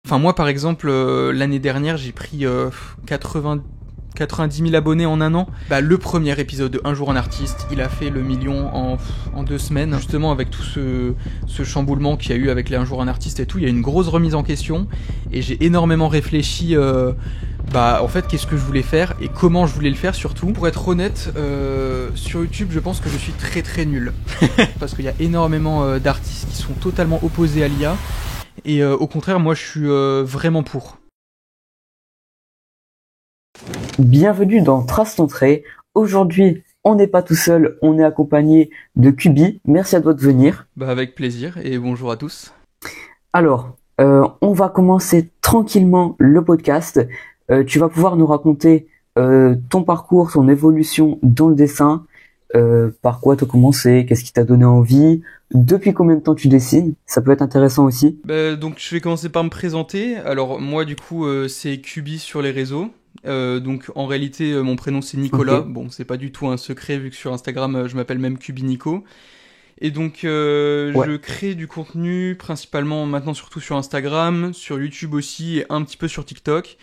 Enfin, moi, par exemple, l'année dernière, j'ai pris 90 000 abonnés en un an. Bah, le premier épisode de Un jour un artiste, il a fait le million en 2 semaines. Justement, avec tout ce chamboulement qu'il y a eu avec les Un jour un artiste et tout, il y a une grosse remise en question. Et j'ai énormément réfléchi, en fait, qu'est-ce que je voulais faire et comment je voulais le faire surtout. Pour être honnête, sur YouTube, je pense que je suis très très nul. Parce qu'il y a énormément d'artistes qui sont totalement opposés à l'IA. Et au contraire, moi, je suis vraiment pour. Bienvenue dans Trace ton trait. Aujourd'hui, on n'est pas tout seul, on est accompagné de Kubi. Merci à toi de venir. Bah, avec plaisir et bonjour à tous. Alors, on va commencer tranquillement le podcast. Tu vas pouvoir nous raconter ton parcours, ton évolution dans le dessin, par quoi tu as commencé, qu'est-ce qui t'a donné envie, depuis combien de temps tu dessines. Ça peut être intéressant aussi. Donc je vais commencer par me présenter. Alors moi du coup c'est Kubi sur les réseaux. Donc en réalité mon prénom c'est Nicolas. Ok. Bon c'est pas du tout un secret vu que sur Instagram je m'appelle même Kubi Nico. Et donc Ouais. je crée du contenu principalement maintenant surtout sur Instagram, sur YouTube aussi et un petit peu sur TikTok.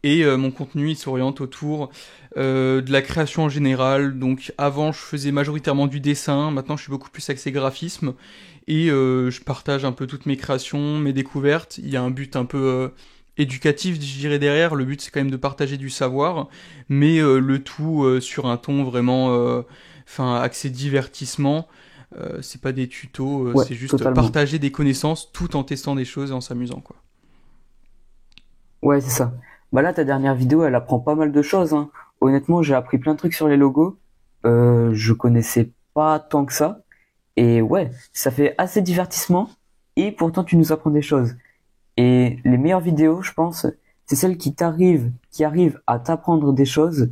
Et mon contenu il s'oriente autour de la création en général. Donc avant je faisais majoritairement du dessin, maintenant je suis beaucoup plus axé graphisme. Et je partage un peu toutes mes créations, mes découvertes. Il y a un but un peu éducatif, je dirais, derrière. Le but c'est quand même de partager du savoir, mais le tout sur un ton vraiment axé divertissement. C'est pas des tutos, Ouais, c'est juste totalement. partager des connaissances tout en testant des choses et en s'amusant, quoi. Ouais, c'est ça. Bah là, ta dernière vidéo, elle apprend pas mal de choses, hein. Honnêtement, j'ai appris plein de trucs sur les logos. Je connaissais pas tant que ça. Et ouais, ça fait assez divertissement. Et pourtant, tu nous apprends des choses. Et les meilleures vidéos, je pense, c'est celles qui arrivent à t'apprendre des choses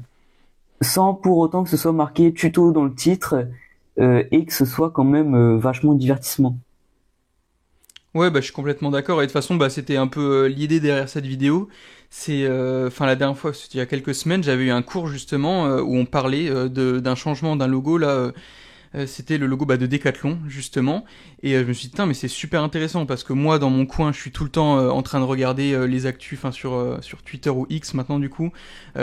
sans pour autant que ce soit marqué tuto dans le titre, et que ce soit quand même vachement divertissement. Ouais, bah, je suis complètement d'accord. Et de toute façon, bah, c'était un peu l'idée derrière cette vidéo. C'est, la dernière fois, c'était il y a quelques semaines, j'avais eu un cours justement où on parlait d'un changement d'un logo là. C'était le logo de Decathlon justement, et je me suis dit putain mais c'est super intéressant parce que moi dans mon coin je suis tout le temps en train de regarder les actus, sur Twitter ou X maintenant du coup,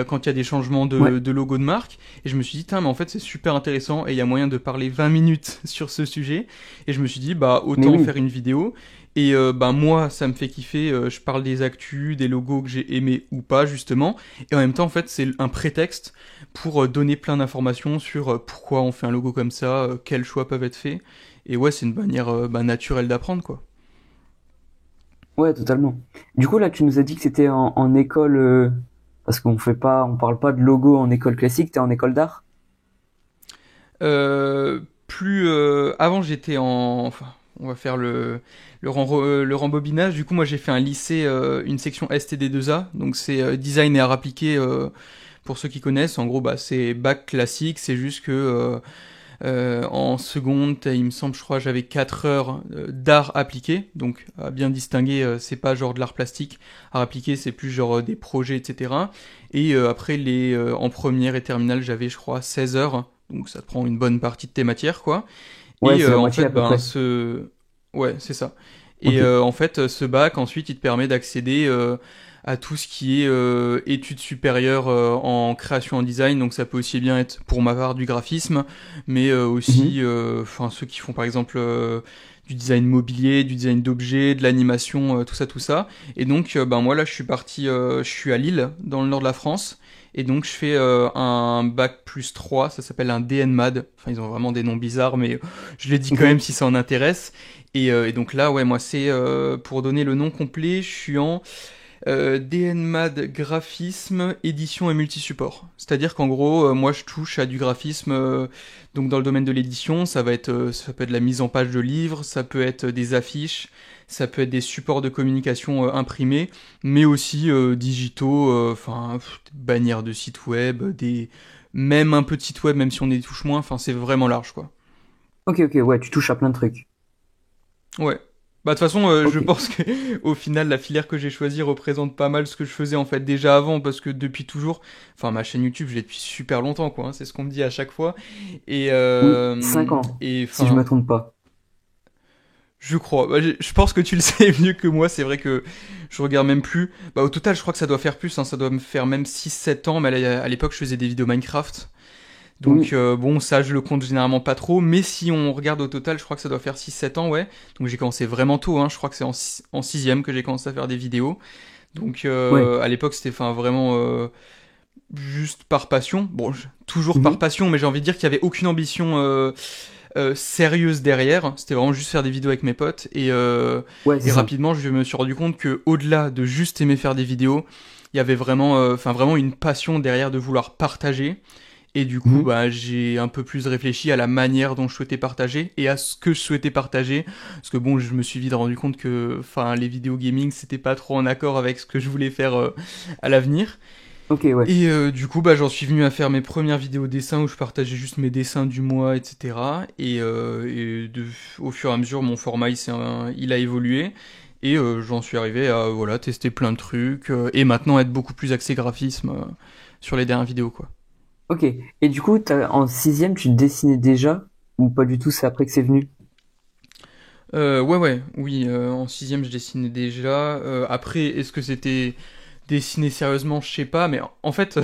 quand il y a des changements Ouais. de logo de marque, et je me suis dit putain mais en fait c'est super intéressant et il y a moyen de parler 20 minutes sur ce sujet, et je me suis dit bah Mais autant en oui. faire une vidéo. Et moi ça me fait kiffer, je parle des actus, des logos que j'ai aimés ou pas justement, et en même temps en fait c'est un prétexte pour donner plein d'informations sur pourquoi on fait un logo comme ça, quels choix peuvent être faits. Et ouais, c'est une manière naturelle d'apprendre, quoi. Ouais, totalement. Du coup, là, tu nous as dit que c'était en école, parce on parle pas de logo en école classique, t'es en école d'art? Avant, j'étais en. Enfin, on va faire le rembobinage. Du coup, moi, j'ai fait un lycée, une section STD2A. Donc, c'est design et art appliqué pour ceux qui connaissent. En gros, bah, c'est bac classique. C'est juste que en seconde, il me semble, je crois, j'avais 4 heures d'art appliqué. Donc, à bien distinguer, c'est pas genre de l'art plastique. Art appliqué, c'est plus genre des projets, etc. Et après, en première et terminale, j'avais, je crois, 16 heures. Donc, ça te prend une bonne partie de tes matières, quoi. Ouais, Et c'est la en moitié fait, à peu près. Ouais, c'est ça. Et Ok. en fait, ce bac, ensuite, il te permet d'accéder à tout ce qui est études supérieures en création en design. Donc ça peut aussi bien être, pour ma part, du graphisme, mais aussi Mhm. ceux qui font, par exemple, du design mobilier, du design d'objets, de l'animation, tout ça, tout ça. Et donc, moi, là, je suis à Lille, dans le nord de la France. Et donc je fais un bac plus 3, ça s'appelle un DNMAD. Enfin, ils ont vraiment des noms bizarres, mais je les dis quand même Ok. si ça en intéresse. Et donc là, ouais, moi, c'est pour donner le nom complet, je suis en DNMAD graphisme, édition et multisupport. C'est-à-dire qu'en gros, moi, je touche à du graphisme, donc dans le domaine de l'édition, ça peut être la mise en page de livres, ça peut être des affiches, ça peut être des supports de communication imprimés, mais aussi digitaux, bannières de sites web, même un peu de site web, même si on y touche moins. Enfin, c'est vraiment large, quoi. Ok, ok, ouais, tu touches à plein de trucs. Ouais. Bah de toute façon, je Ok. pense que au final la filière que j'ai choisie représente pas mal ce que je faisais en fait déjà avant, parce que depuis toujours, enfin ma chaîne YouTube, je l'ai depuis super longtemps quoi, hein, c'est ce qu'on me dit à chaque fois. Et Oui, 5 ans, et si je me enfin trompe pas. Je crois. Bah, je pense que tu le sais mieux que moi. C'est vrai que je regarde même plus. Bah, au total, je crois que ça doit faire plus. Hein. Ça doit me faire même 6-7 ans. Mais à l'époque, je faisais des vidéos Minecraft. Donc Oui, bon, ça, je le compte généralement pas trop. Mais si on regarde au total, je crois que ça doit faire 6-7 ans, ouais. Donc j'ai commencé vraiment tôt. Hein. Je crois que c'est en sixième que j'ai commencé à faire des vidéos. Donc ouais. à l'époque, c'était enfin, vraiment juste par passion. Bon, toujours par Mhm. passion, mais j'ai envie de dire qu'il y avait aucune ambition sérieuse derrière. C'était vraiment juste faire des vidéos avec mes potes. Ouais, c'est Et ça. rapidement, je me suis rendu compte que au-delà de juste aimer faire des vidéos, il y avait vraiment, enfin vraiment une passion derrière de vouloir partager. Et du coup, Mhm. bah, j'ai un peu plus réfléchi à la manière dont je souhaitais partager et à ce que je souhaitais partager. Parce que bon, je me suis vite rendu compte que, enfin, les vidéos gaming, c'était pas trop en accord avec ce que je voulais faire à l'avenir. Ok, ouais. Et du coup, bah, j'en suis venu à faire mes premières vidéos dessins où je partageais juste mes dessins du mois, etc. Au fur et à mesure, mon format, il a évolué. Et j'en suis arrivé à voilà, tester plein de trucs. Et maintenant, être beaucoup plus axé graphisme sur les dernières vidéos, quoi. Ok. Et du coup, en sixième, tu dessinais déjà ou pas du tout? C'est après que c'est venu? Ouais, ouais, oui, en sixième, je dessinais déjà. Après, est-ce que c'était dessiner sérieusement? Je sais pas, mais en fait,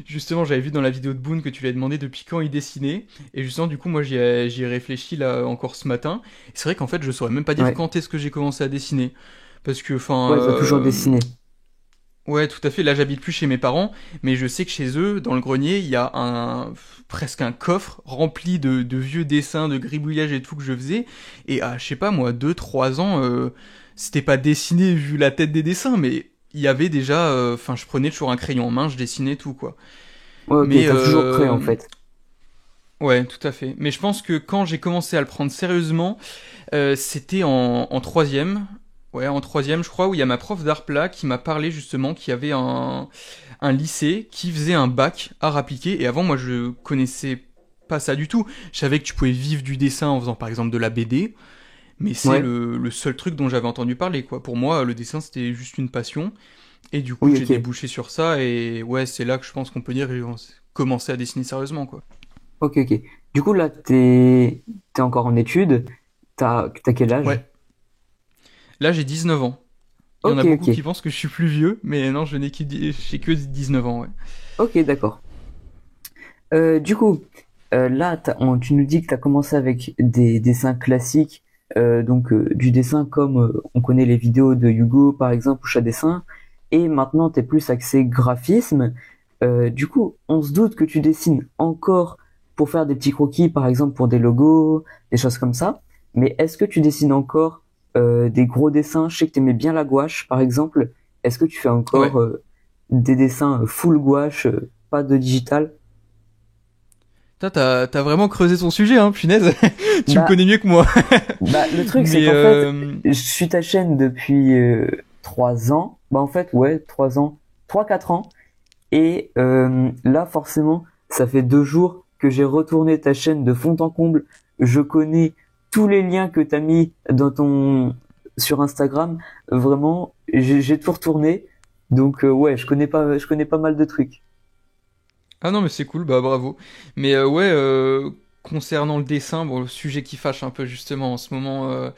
justement, j'avais vu dans la vidéo de Boone que tu lui as demandé depuis quand il dessinait. Et justement, du coup, moi, j'y ai réfléchi là encore ce matin. Et c'est vrai qu'en fait, je saurais même pas dire Ouais. quand est-ce que j'ai commencé à dessiner. Parce que, enfin, Ouais, t'as toujours dessiné. ouais, tout à fait. Là, j'habite plus chez mes parents, mais je sais que chez eux, dans le grenier, il y a presque un coffre rempli de vieux dessins, de gribouillages et tout que je faisais. Et à, je sais pas, moi, 2-3 ans, c'était pas dessiné vu la tête des dessins, mais il y avait déjà, enfin, je prenais toujours un crayon en main, je dessinais tout, quoi. Ouais, ok, Mais, t'as toujours créé en fait. ouais, tout à fait. Mais je pense que quand j'ai commencé à le prendre sérieusement, c'était en troisième. Ouais, en troisième, je crois, où il y a ma prof d'art plat qui m'a parlé justement qu'il y avait un lycée qui faisait un bac art appliqué. Et avant, moi, je connaissais pas ça du tout. Je savais que tu pouvais vivre du dessin en faisant par exemple de la BD, mais c'est Ouais. le seul truc dont j'avais entendu parler, quoi. Pour moi, le dessin, c'était juste une passion. Et du coup, Oui, j'ai ok. débouché sur ça. Et ouais, c'est là que je pense qu'on peut dire que j'ai commencé à dessiner sérieusement, quoi. Ok, ok. Du coup, là, t'es encore en études. T'as quel âge? Ouais. Là, j'ai 19 ans. Il y en Ok, a beaucoup qui ok. pensent que je suis plus vieux, mais non, j'ai que 19 ans, ouais. Ok, d'accord. Du coup, là, tu nous dis que t'as commencé avec des dessins classiques, donc du dessin comme on connaît les vidéos de Hugo, par exemple, ou Chat Dessin, et maintenant t'es plus axé graphisme. Du coup, on se doute que tu dessines encore pour faire des petits croquis, par exemple pour des logos, des choses comme ça. Mais est-ce que tu dessines encore des gros dessins? Je sais que t'aimais bien la gouache, par exemple. Est-ce que tu fais Ouais. encore des dessins full gouache, pas de digital? T'as vraiment creusé ton sujet, hein, punaise. Tu me Bah, connais mieux que moi. le truc, c'est Mais qu'en fait, je suis ta chaîne depuis 3 ans. Bah, en fait, ouais, 3 ans, 3, 4 ans. Et là, forcément, ça fait 2 jours que j'ai retourné ta chaîne de fond en comble. Je connais tous les liens que t'as mis sur Instagram. Vraiment, j'ai tout retourné. Donc, ouais, je connais pas mal de trucs. ah non, mais c'est cool, bah bravo. Mais ouais, concernant le dessin, bon, le sujet qui fâche un peu justement en ce moment,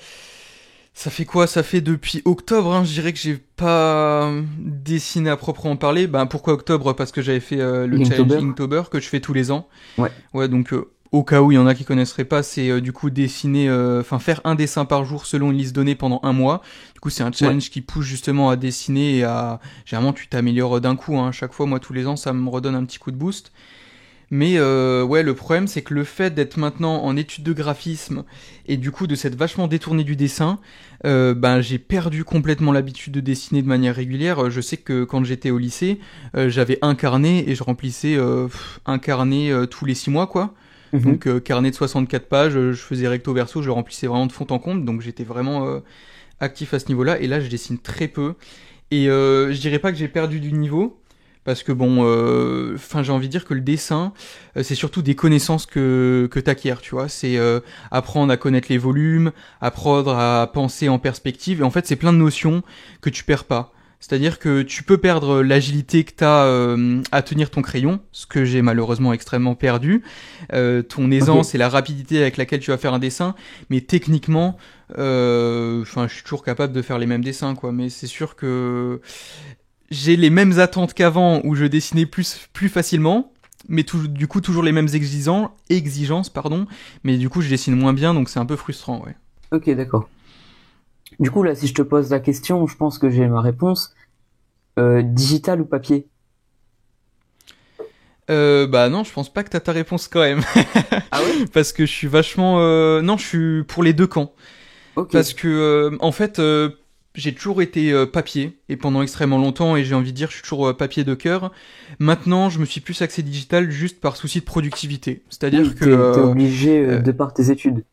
ça fait quoi? Ça fait depuis octobre, hein, je dirais que j'ai pas dessiné à proprement parler. Ben pourquoi octobre? Parce que j'avais fait le challenge Inktober? Inktober que je fais tous les ans. Ouais, Ouais, donc au cas où il y en a qui connaisseraient pas, c'est du coup dessiner, enfin faire un dessin par jour selon une liste donnée pendant un mois. Du coup, c'est un ouais. challenge qui pousse justement à dessiner et à, généralement, tu t'améliores d'un coup. Hein. Chaque fois, moi, tous les ans, ça me redonne un petit coup de boost. Mais ouais, le problème, c'est que le fait d'être maintenant en études de graphisme et du coup de s'être vachement détourné du dessin, ben j'ai perdu complètement l'habitude de dessiner de manière régulière. Je sais que quand j'étais au lycée, j'avais un carnet et je remplissais un carnet tous les 6 mois, quoi. Donc Mhm. carnet de 64 pages, je faisais recto verso, je le remplissais vraiment de fond en comble, donc j'étais vraiment actif à ce niveau-là. Et là, je dessine très peu. Et je dirais pas que j'ai perdu du niveau, parce que bon, enfin j'ai envie de dire que le dessin, c'est surtout des connaissances que t'acquiers, tu vois. C'est apprendre à connaître les volumes, apprendre à penser en perspective, et en fait c'est plein de notions que tu perds pas. C'est-à-dire que tu peux perdre l'agilité que tu as à tenir ton crayon, ce que j'ai malheureusement extrêmement perdu, ton Ok. aisance et la rapidité avec laquelle tu vas faire un dessin, mais techniquement, je suis toujours capable de faire les mêmes dessins, quoi. Mais c'est sûr que j'ai les mêmes attentes qu'avant, où je dessinais plus facilement, mais du coup toujours les mêmes exigences, pardon, mais du coup je dessine moins bien, donc c'est un peu frustrant, ouais. Ok, d'accord. Du coup, là, si je te pose la question, je pense que j'ai ma réponse. Digital ou papier? Bah non, je pense pas que t'as ta réponse quand même. Ah ouais? Parce que je suis vachement... Non, je suis pour les deux camps. Ok. Parce que, en fait, j'ai toujours été papier, et pendant extrêmement longtemps, et j'ai envie de dire, je suis toujours papier de cœur. Maintenant, je me suis plus axé digital juste par souci de productivité. C'est-à-dire Oui, que... t'es obligé euh, de par tes études.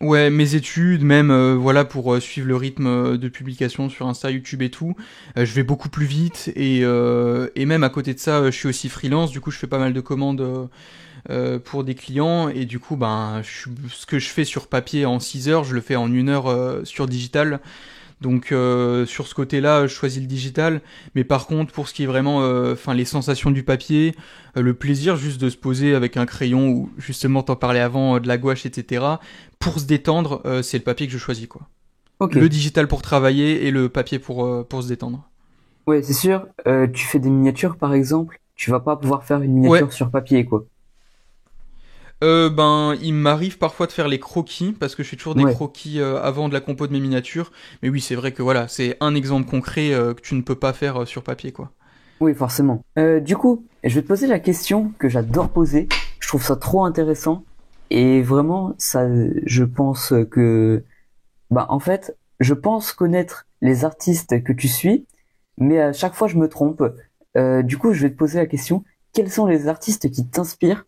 Ouais, mes études, même voilà pour suivre le rythme de publication sur Insta, YouTube et tout, je vais beaucoup plus vite et même à côté de ça, je suis aussi freelance. Du coup, je fais pas mal de commandes pour des clients et du coup, ce que je fais sur papier en 6 heures, je le fais en 1 heure sur digital. Donc sur ce côté-là, je choisis le digital. Mais par contre, pour ce qui est vraiment, les sensations du papier, le plaisir juste de se poser avec un crayon ou justement t'en parlais avant, de la gouache, etc. Pour se détendre, c'est le papier que je choisis quoi. Ok. Le digital pour travailler et le papier pour se détendre. Ouais, c'est sûr. Tu fais des miniatures, par exemple. Tu vas pas pouvoir faire une Ouais. miniature sur papier, quoi. Il m'arrive parfois de faire les croquis parce que je fais toujours des Ouais. croquis avant de la compo de mes miniatures. Mais oui, c'est vrai que voilà, c'est un exemple concret que tu ne peux pas faire sur papier quoi. Oui, forcément. Du coup, je vais te poser la question que j'adore poser. Je trouve ça trop intéressant. Et vraiment, ça, je pense que, bah, en fait, je pense connaître les artistes que tu suis, mais à chaque fois, je me trompe. Du coup, je vais te poser la question, quels sont les artistes qui t'inspirent?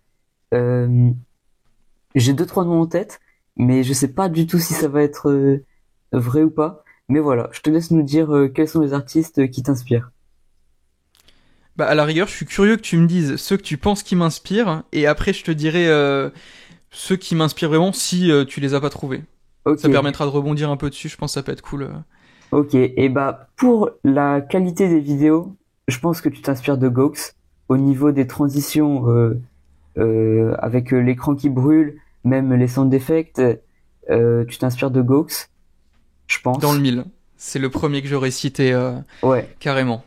Euh, j'ai deux, trois noms en tête, mais je sais pas du tout si ça va être vrai ou pas. Mais voilà, je te laisse nous dire quels sont les artistes qui t'inspirent. Bah à la rigueur, je suis curieux que tu me dises ceux que tu penses qui m'inspirent et après je te dirai ceux qui m'inspirent vraiment si tu les as pas trouvés. Ok, Ça permettra de rebondir un peu dessus, je pense que ça peut être cool. ok. Et bah pour la qualité des vidéos, je pense que tu t'inspires de Gox. Au niveau des transitions avec l'écran qui brûle, même les sound effects, tu t'inspires de Gox, je Dans le pense. mille. C'est le premier que j'aurais cité Ouais. carrément.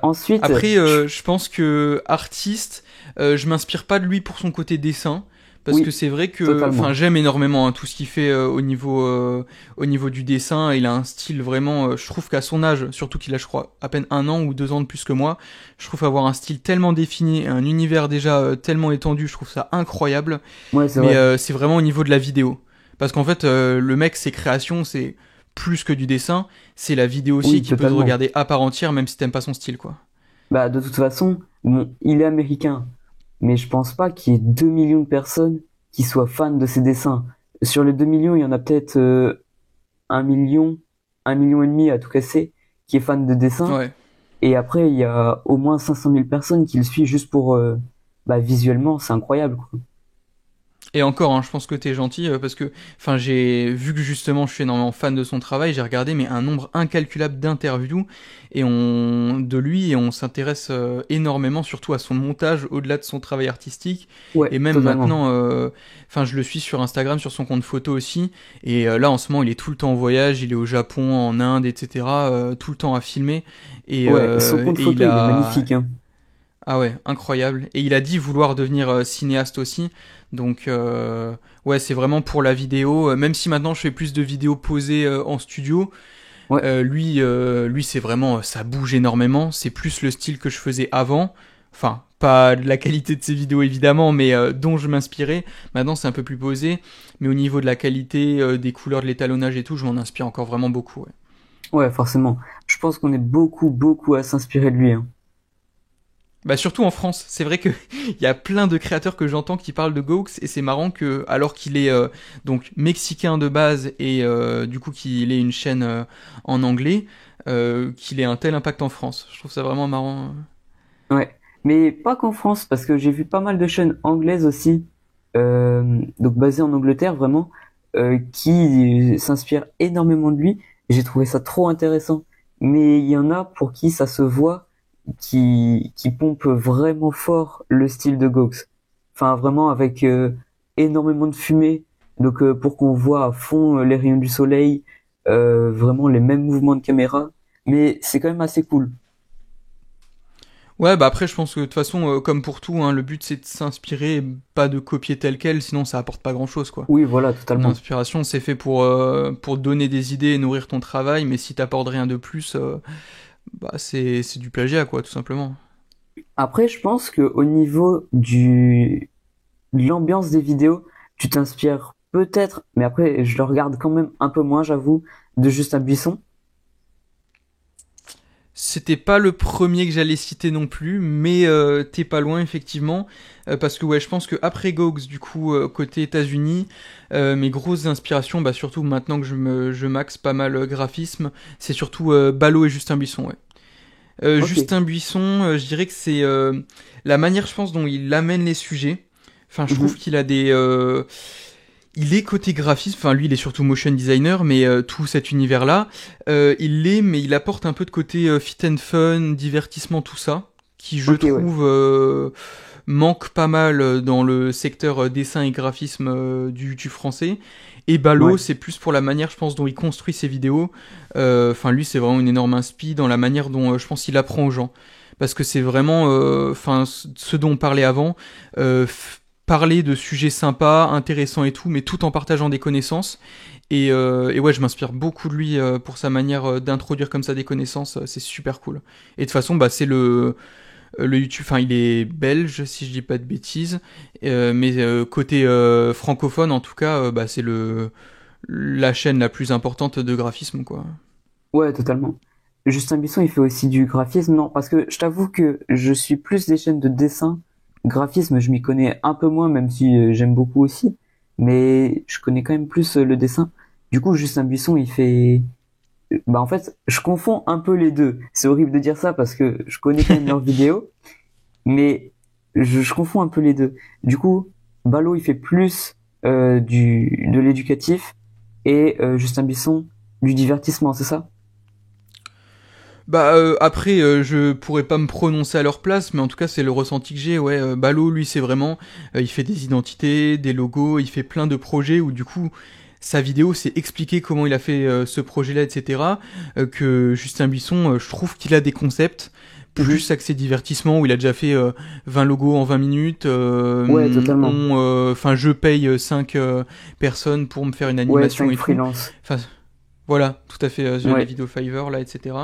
Ensuite, Après, je pense que artiste, je m'inspire pas de lui pour son côté dessin, parce que oui, c'est vrai que, totalement. j'aime énormément hein, tout ce qu'il fait au niveau du dessin. Il a un style vraiment, je trouve qu'à son âge, surtout qu'il a, je crois, à peine 1 an ou 2 ans de plus que moi, je trouve avoir un style tellement défini, un univers déjà tellement étendu, je trouve ça incroyable. Ouais, c'est Mais vrai. c'est vraiment au niveau de la vidéo, parce qu'en fait, le mec, ses créations, c'est plus que du dessin, c'est la vidéo aussi Oui, qui peut se totalement. regarder à part entière, même si t'aimes pas son style, quoi. Bah, de toute façon, bon, il est américain, mais je pense pas qu'il y ait 2 millions de personnes qui soient fans de ses dessins. Sur les 2 millions, il y en a peut-être 1 million, 1,5 million à tout casser, qui est fan de dessin. Ouais. Et après, il y a au moins 500 000 personnes qui le suivent juste pour, bah, visuellement, c'est incroyable, quoi. Et encore, hein, je pense que t'es gentil parce que, j'ai vu que justement, je suis énormément fan de son travail. J'ai regardé mais un nombre incalculable d'interviews de lui et on s'intéresse énormément, surtout à son montage au-delà de son travail artistique. Ouais, Et même totalement. maintenant, je le suis sur Instagram, sur son compte photo aussi. Et là, en ce moment, il est tout le temps en voyage. Il est au Japon, en Inde, etc. Tout le temps à filmer. Ouais, son compte Et il photo, il est a, magnifique, hein. ah ouais, incroyable. Et il a dit vouloir devenir cinéaste aussi. Donc ouais, c'est vraiment pour la vidéo. Même si maintenant je fais plus de vidéos posées en studio, Ouais, lui c'est vraiment, ça bouge énormément. C'est plus le style que je faisais avant. Enfin, pas de la qualité de ses vidéos évidemment, mais dont je m'inspirais. Maintenant c'est un peu plus posé. Mais au niveau de la qualité, des couleurs, de l'étalonnage et tout, je m'en inspire encore vraiment beaucoup. Ouais. ouais, forcément. Je pense qu'on est beaucoup, beaucoup à s'inspirer de lui, hein. Bah surtout en France, c'est vrai que il y a plein de créateurs que j'entends qui parlent de Gox et c'est marrant que alors qu'il est donc mexicain de base et du coup qu'il ait une chaîne en anglais, qu'il ait un tel impact en France. Je trouve ça vraiment marrant. Ouais, mais pas qu'en France, parce que j'ai vu pas mal de chaînes anglaises aussi, donc basées en Angleterre vraiment, qui s'inspirent énormément de lui. Et j'ai trouvé ça trop intéressant. mais il y en a pour qui ça se voit, qui pompe vraiment fort le style de Gox. Enfin, vraiment avec énormément de fumée, donc pour qu'on voit à fond les rayons du soleil, vraiment les mêmes mouvements de caméra, mais c'est quand même assez cool. Ouais, bah après, je pense que de toute façon, comme pour tout, hein, le but c'est de s'inspirer, et pas de copier tel quel, sinon ça apporte pas grand-chose, quoi. Oui, voilà, totalement. L'inspiration, c'est fait pour donner des idées et nourrir ton travail, mais si t'apportes rien de plus, bah c'est du plagiat, quoi, tout simplement. Après, je pense que au niveau de l'ambiance des vidéos, tu t'inspires peut-être, mais après, je le regarde quand même un peu moins, j'avoue, de Justin Buisson. C'était pas le premier que j'allais citer non plus, mais t'es pas loin effectivement, parce que ouais, je pense que après Gogs, du coup côté États-Unis, mes grosses inspirations, bah surtout maintenant que je maxe pas mal graphisme, c'est surtout Ballot et Justin Buisson. Ouais. Ok. Justin Buisson, je dirais que c'est la manière, je pense, dont il amène les sujets. Enfin, je trouve Mhm. qu'il a des il est côté graphisme, enfin lui il est surtout motion designer, mais tout cet univers-là, il l'est, mais il apporte un peu de côté fit and fun, divertissement, tout ça, qui je Ok, ouais. trouve manque pas mal dans le secteur dessin et graphisme du français. Et Balo, Ouais. c'est plus pour la manière, je pense, dont il construit ses vidéos. Enfin, lui, c'est vraiment une énorme inspi dans la manière dont je pense il apprend aux gens. Parce que c'est vraiment, enfin, ce dont on parlait avant, parler de sujets sympas, intéressants et tout, mais tout en partageant des connaissances. Et ouais, je m'inspire beaucoup de lui pour sa manière d'introduire comme ça des connaissances. C'est super cool. Et de toute façon, bah, c'est le YouTube. Enfin, il est belge, si je dis pas de bêtises. Mais côté francophone, en tout cas, bah, c'est la chaîne la plus importante de graphisme, quoi. Ouais, totalement. Justin Buisson, il fait aussi du graphisme, non, parce que je t'avoue que je suis plus des chaînes de dessin. Graphisme, je m'y connais un peu moins, même si j'aime beaucoup aussi. Mais je connais quand même plus le dessin. Du coup, Justin Buisson, il fait... Bah en fait, je confonds un peu les deux. C'est horrible de dire ça parce que je connais quand même leurs vidéos, mais je confonds un peu les deux. Du coup, Balo, il fait plus de l'éducatif et Justin Buisson, du divertissement, c'est ça? Bah après je pourrais pas me prononcer à leur place, mais en tout cas c'est le ressenti que j'ai. Ouais, Balo lui c'est vraiment il fait des identités, des logos, il fait plein de projets où du coup sa vidéo c'est expliquer comment il a fait ce projet-là, etc. Que Justin Buisson, je trouve qu'il a des concepts Mhm. plus axés divertissement où il a déjà fait 20 logos en 20 minutes. Ouais, totalement. Enfin je paye 5 personnes pour me faire une Ouais, animation 5 et tout. freelance. Enfin voilà, tout à fait les Ouais, vidéos Fiverr là, etc.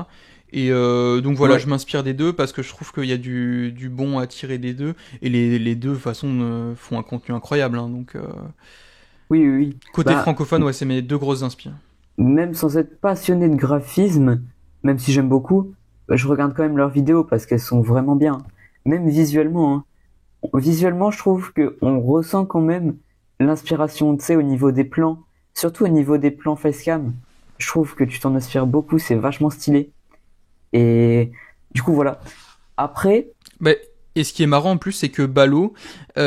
Et donc voilà, je ouais. m'inspire des deux parce que je trouve qu'il y a du bon à tirer des deux. Et les deux, de toute façon, font un contenu incroyable. Hein, donc, Oui, oui, oui. côté Bah, francophone, ouais, c'est mes deux grosses inspirations. même sans être passionné de graphisme, même si j'aime beaucoup, bah, je regarde quand même leurs vidéos parce qu'elles sont vraiment bien. Même visuellement, hein. Visuellement, je trouve que on ressent quand même l'inspiration, tu sais, au niveau des plans, surtout au niveau des plans facecam. Je trouve que tu t'en inspires beaucoup, c'est vachement stylé. Et du coup, voilà. Après, Mais, et ce qui est marrant en plus, c'est que Balo, enfin,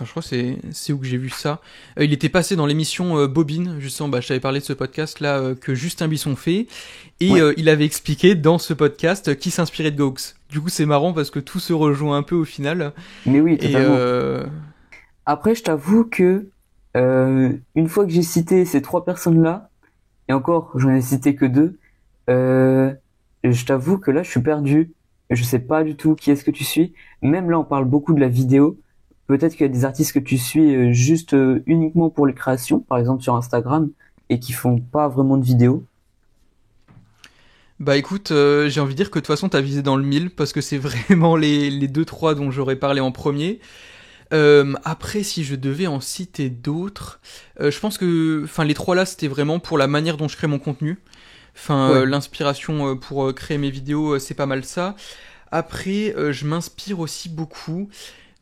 je crois que c'est où que j'ai vu ça. Il était passé dans l'émission Bobine, justement, bah, je t'avais parlé de ce podcast là que Justin Bisson fait, et ouais, il avait expliqué dans ce podcast qui s'inspirait de Gaux. Du coup, c'est marrant parce que tout se rejoint un peu au final. mais oui, Et totalement. Après, je t'avoue que une fois que j'ai cité ces trois personnes-là, et encore, j'en ai cité que deux, euh, je t'avoue que là, je suis perdu. Je sais pas du tout qui est-ce que tu suis. Même là, on parle beaucoup de la vidéo. Peut-être qu'il y a des artistes que tu suis juste uniquement pour les créations, par exemple sur Instagram, et qui font pas vraiment de vidéos. Bah écoute, j'ai envie de dire que de toute façon t'as visé dans le mille parce que c'est vraiment les deux trois dont j'aurais parlé en premier. Après, si je devais en citer d'autres, je pense que, enfin, les trois là, c'était vraiment pour la manière dont je crée mon contenu. Enfin, Ouais. l'inspiration pour créer mes vidéos, c'est pas mal ça. Après, je m'inspire aussi beaucoup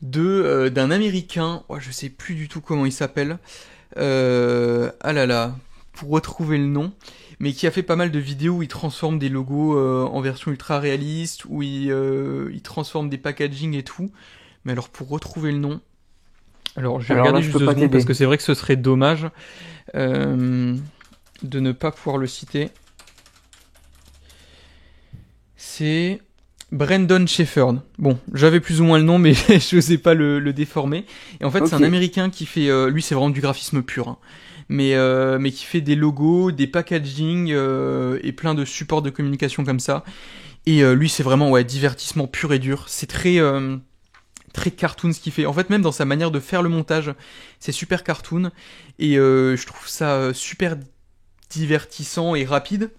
d'un américain. Oh, je sais plus du tout comment il s'appelle. Ah là là, pour retrouver le nom. Mais qui a fait pas mal de vidéos où il transforme des logos en version ultra réaliste, où il transforme des packaging et tout. Mais alors pour retrouver le nom, alors, je vais Alors là, regarder je juste peux deux pas secondes parce t'aider. que c'est vrai que ce serait dommage euh, de ne pas pouvoir le citer. c'est Brandon Shepherd. Bon, j'avais plus ou moins le nom, mais je n'osais pas le déformer. Et en fait, c'est Ok. un Américain qui fait... lui, c'est vraiment du graphisme pur. Hein. Mais qui fait des logos, des packaging et plein de supports de communication comme ça. Et lui, c'est vraiment ouais, divertissement pur et dur. C'est très cartoon ce qu'il fait. En fait, même dans sa manière de faire le montage, c'est super cartoon. Et je trouve ça super divertissant et rapide.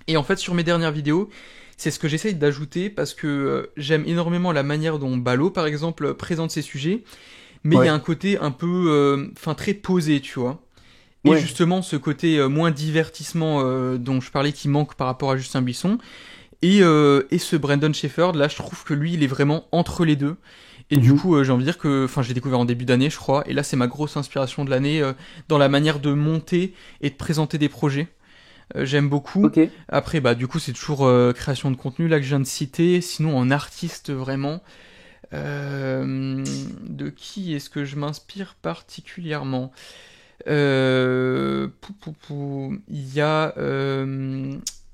Et en fait, sur mes dernières vidéos, c'est ce que j'essaye d'ajouter parce que j'aime énormément la manière dont Balo, par exemple, présente ses sujets. Mais il y a Ouais. un côté un peu, très posé, tu vois. Et Ouais. justement, ce côté moins divertissement dont je parlais qui manque par rapport à Justin Buisson. Et ce Brandon Shepherd, là, je trouve que lui, il est vraiment entre les deux. Et du Mhm. coup, j'ai envie de dire que, enfin, je l'ai découvert en début d'année, je crois. Et là, c'est ma grosse inspiration de l'année dans la manière de monter et de présenter des projets. J'aime beaucoup. Ok. Après, bah, du coup, c'est toujours création de contenu là que je viens de citer. Sinon, en artiste vraiment, de qui est-ce que je m'inspire particulièrement Il y a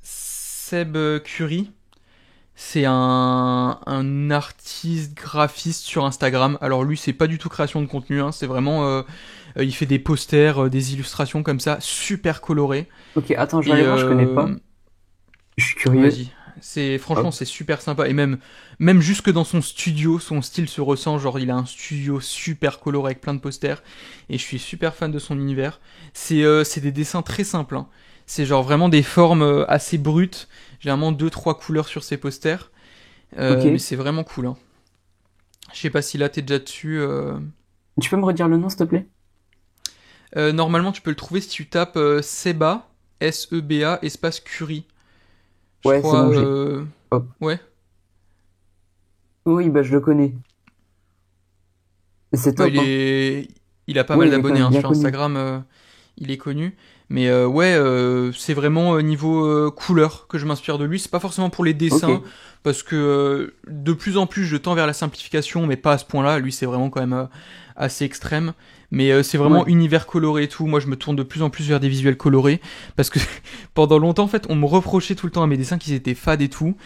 Seb Curie. C'est un artiste graphiste sur Instagram. Alors lui, c'est pas du tout création de contenu, hein, c'est vraiment... il fait des posters, des illustrations comme ça, super colorées. Ok. Attends, je vais Et aller voir. Je connais pas. Je suis curieux. vas-y, franchement Hop. c'est super sympa. Et même jusque dans son studio, son style se ressent. Genre il a un studio super coloré avec plein de posters. Et je suis super fan de son univers. C'est des dessins très simples. Hein. C'est genre vraiment des formes assez brutes. Généralement deux trois couleurs sur ses posters. Ok. Mais c'est vraiment cool. Hein. Je sais pas si là t'es déjà dessus. Tu peux me redire le nom, s'il te plaît? Normalement, tu peux le trouver si tu tapes Seba, S-E-B-A, espace Curie. Je Ouais, c'est crois. bon, j'ai. Hop. Ouais. Oui, bah je le connais. C'est Bah, top, hein. il a pas Ouais, mal il est quand d'abonnés même hein, bien sur connu. Instagram. Il est connu. Mais ouais, c'est vraiment niveau couleur que je m'inspire de lui. C'est pas forcément pour les Ok. dessins, parce que de plus en plus je tends vers la simplification, mais pas à ce point-là. Lui, c'est vraiment quand même assez extrême. Mais c'est vraiment Ouais. univers coloré et tout. Moi, je me tourne de plus en plus vers des visuels colorés, parce que pendant longtemps, en fait, on me reprochait tout le temps à mes dessins qu'ils étaient fades et tout.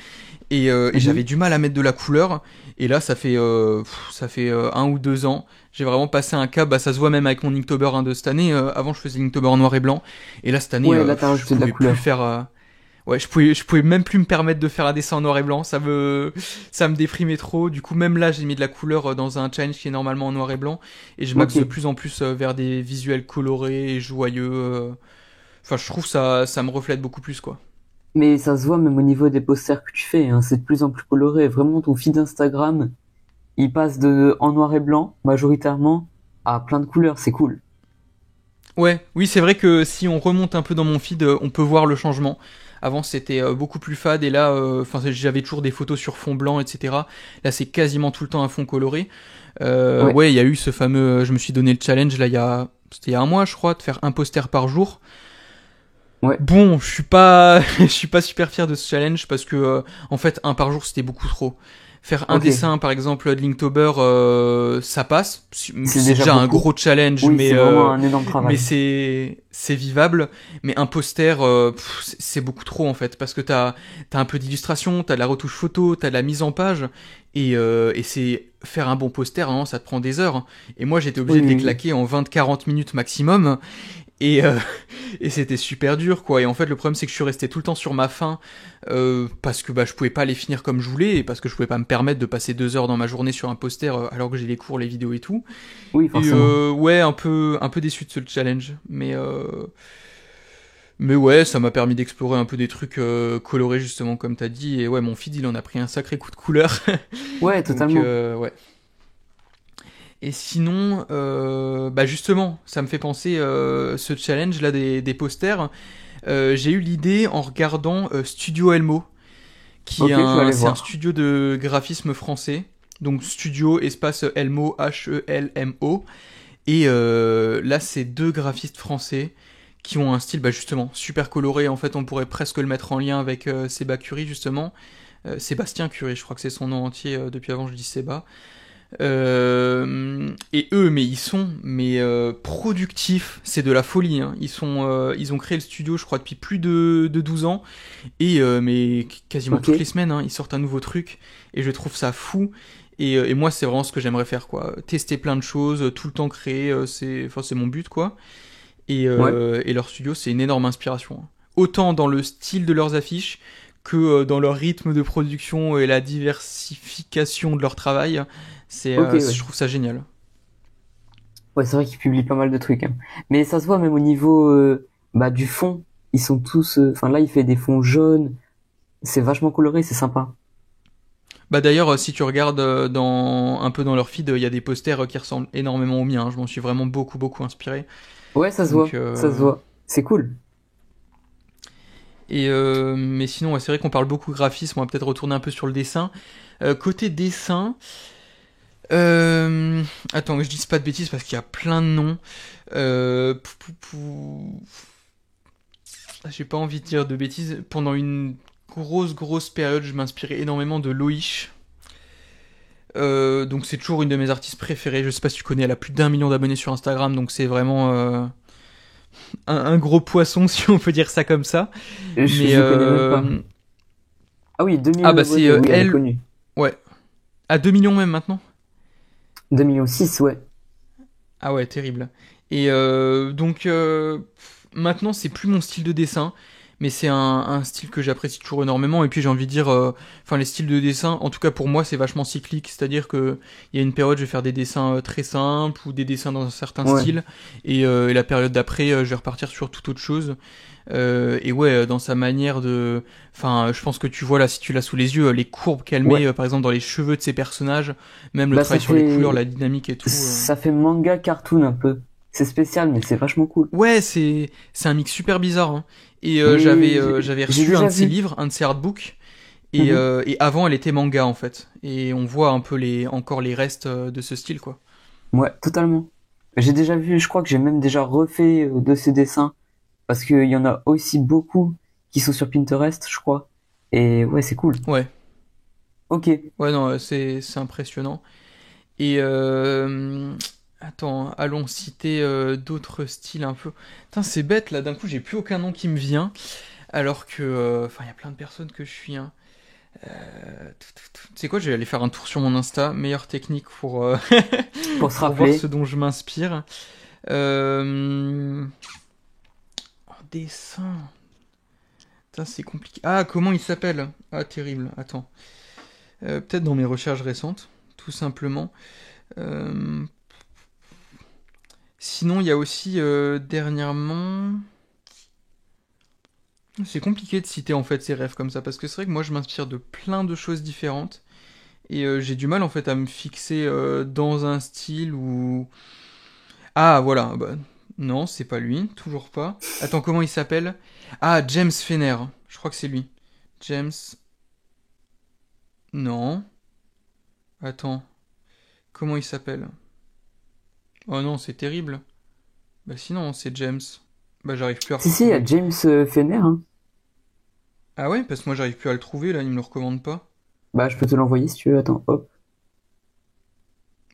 Et j'avais Mhm. du mal à mettre de la couleur. Et là, ça fait 1 ou 2 ans. J'ai vraiment passé un cap. Bah, ça se voit même avec mon Inktober hein, de cette année. Avant, je faisais Inktober en noir et blanc. Et là, cette année, Ouais, là, t'as je rajouté de la pouvais plus couleur. faire. Ouais, je pouvais même plus me permettre de faire un dessin en noir et blanc. Ça me déprimait trop. Du coup, même là, j'ai mis de la couleur dans un challenge qui est normalement en noir et blanc. Et je Ok. m'axe de plus en plus vers des visuels colorés et joyeux. Enfin, je trouve ça me reflète beaucoup plus, quoi. Mais ça se voit même au niveau des posters que tu fais, hein, c'est de plus en plus coloré. Vraiment, ton feed Instagram, il passe de en noir et blanc, majoritairement, à plein de couleurs. C'est cool. Ouais, oui, c'est vrai que si on remonte un peu dans mon feed, on peut voir le changement. Avant, c'était beaucoup plus fade et là, enfin, j'avais toujours des photos sur fond blanc, etc. Là, c'est quasiment tout le temps un fond coloré. Ouais. Ouais, il y a eu ce fameux, je me suis donné le challenge là, c'était il y a un mois, je crois, de faire un poster par jour. Ouais. Bon, je suis pas, je suis pas super fier de ce challenge parce que, en fait, un par jour, c'était beaucoup trop. Faire un Ok. dessin, par exemple, de Linktober, ça passe. C'est C'est déjà déjà un beaucoup. gros challenge, Oui, c'est vraiment un énorme mais travail. c'est vivable. Mais un poster, c'est beaucoup trop en fait, parce que t'as un peu d'illustration, t'as de la retouche photo, t'as de la mise en page, et c'est faire un bon poster, hein, ça te prend des heures. Et moi, j'étais obligé Oui, de les oui, oui. claquer en 20-40 minutes maximum. Et, et c'était super dur, quoi. Et en fait, le problème, c'est que je suis resté tout le temps sur ma faim parce que bah, je pouvais pas les finir comme je voulais et parce que je pouvais pas me permettre de passer 2 heures dans ma journée sur un poster alors que j'ai les cours, les vidéos et tout. Oui, Et forcément. ouais, un peu déçu de ce challenge. Mais ouais, ça m'a permis d'explorer un peu des trucs colorés, justement, comme t'as dit. Et ouais, mon feed, il en a pris un sacré coup de couleur. Ouais, Donc, totalement. ouais. Et sinon, bah justement, ça me fait penser ce challenge là des posters. J'ai eu l'idée en regardant Studio Elmo, Ok, je vais aller c'est un voir. studio de graphisme français. Donc Studio espace Elmo Helmo. Et là, c'est deux graphistes français qui ont un style bah, justement super coloré. En fait, on pourrait presque le mettre en lien avec Seba Curie justement. Sébastien Curie, je crois que c'est son nom entier. Depuis avant, je dis Seba. Et eux, mais ils sont productifs, c'est de la folie. Hein. Ils ont créé le studio, je crois, depuis plus de 12 ans, et mais quasiment Ok. toutes les semaines, hein, ils sortent un nouveau truc, et je trouve ça fou. Et moi, c'est vraiment ce que j'aimerais faire, quoi. Tester plein de choses, tout le temps créer, c'est mon but, quoi. Ouais. Et leur studio, c'est une énorme inspiration. Hein. Autant dans le style de leurs affiches que dans leur rythme de production et la diversification de leur travail. Ok, Je ouais. trouve ça génial. Ouais, c'est vrai qu'ils publient pas mal de trucs, hein. Mais ça se voit même au niveau bah, du fond. Ils sont tous. Enfin, là, il fait des fonds jaunes. C'est vachement coloré, c'est sympa. Bah d'ailleurs, si tu regardes un peu dans leur feed, il y a des posters qui ressemblent énormément aux miens. Hein. Je m'en suis vraiment beaucoup inspiré. Ouais, ça se Donc, voit. Ça se voit. C'est cool. mais sinon, ouais, c'est vrai qu'on parle beaucoup graphisme. On va peut-être retourner un peu sur le dessin. Côté dessin, attends, que je dise pas de bêtises parce qu'il y a plein de noms. Pou. J'ai pas envie de dire de bêtises. Pendant une grosse période, je m'inspirais énormément de Loish. Donc c'est toujours une de mes artistes préférées. Je sais pas si tu connais, elle a plus d'1 million d'abonnés sur Instagram, donc c'est vraiment un gros poisson si on peut dire ça comme ça. Mais Je connais même pas. Ah oui, 2 ah millions bah c'est d'abonnés. Oui, elle est elle, connue. ouais, à 2 millions même maintenant. 2 millions 6, ouais. Ah ouais, terrible. Et maintenant c'est plus mon style de dessin, mais c'est un style que j'apprécie toujours énormément. Et puis j'ai envie de dire, enfin les styles de dessin, en tout cas pour moi c'est vachement cyclique, c'est-à-dire que il y a une période je vais faire des dessins très simples ou des dessins dans un certain Ouais. style, et la période d'après je vais repartir sur toute autre chose. Et ouais, dans sa manière de, enfin je pense que tu vois là si tu l'as sous les yeux, les courbes qu'elle met Ouais. par exemple dans les cheveux de ses personnages, même le Bah, travail sur les couleurs, la dynamique et tout. ça fait manga cartoon un peu. C'est spécial, mais c'est vachement cool. Ouais, c'est un mix super bizarre. Hein. Et Mais j'avais j'ai reçu un déjà de ses vu. livres, un de ses artbooks. Mhm. Et avant, elle était manga en fait. Et on voit un peu encore les restes de ce style quoi. Ouais, totalement. J'ai déjà vu, je crois que j'ai même déjà refait de ces dessins. Parce qu'il y en a aussi beaucoup qui sont sur Pinterest, je crois. Et ouais, c'est cool. Ouais, Ok. ouais non, c'est impressionnant. Et attends, allons citer d'autres styles un peu. Putain, c'est bête là. D'un coup, j'ai plus aucun nom qui me vient. Alors que, enfin, il y a plein de personnes que je suis. Hein. Tu sais quoi, je vais aller faire un tour sur mon Insta, meilleure technique pour, Pour se pour voir ce rappeler. dont je m'inspire. En dessin, putain, c'est compliqué. Ah, comment il s'appelle? Ah, terrible, attends. Peut-être dans mes recherches récentes, tout simplement. Euh, Sinon, il y a aussi dernièrement... C'est compliqué de citer en fait ces rêves comme ça, parce que c'est vrai que moi je m'inspire de plein de choses différentes. Et j'ai du mal en fait à me fixer dans un style où... Ah voilà, bah, non, c'est pas lui, toujours pas. Attends, comment il s'appelle? Ah, James Fenner, je crois que c'est lui. James... Non. Attends, comment il s'appelle? Oh non, c'est terrible. Bah sinon, c'est James. Bah j'arrive plus à Si, il y a retrouver. James Fenner, hein. Ah ouais, parce que moi j'arrive plus à le trouver, là, il me le recommande pas. Bah, je peux te l'envoyer si tu veux. Attends, hop.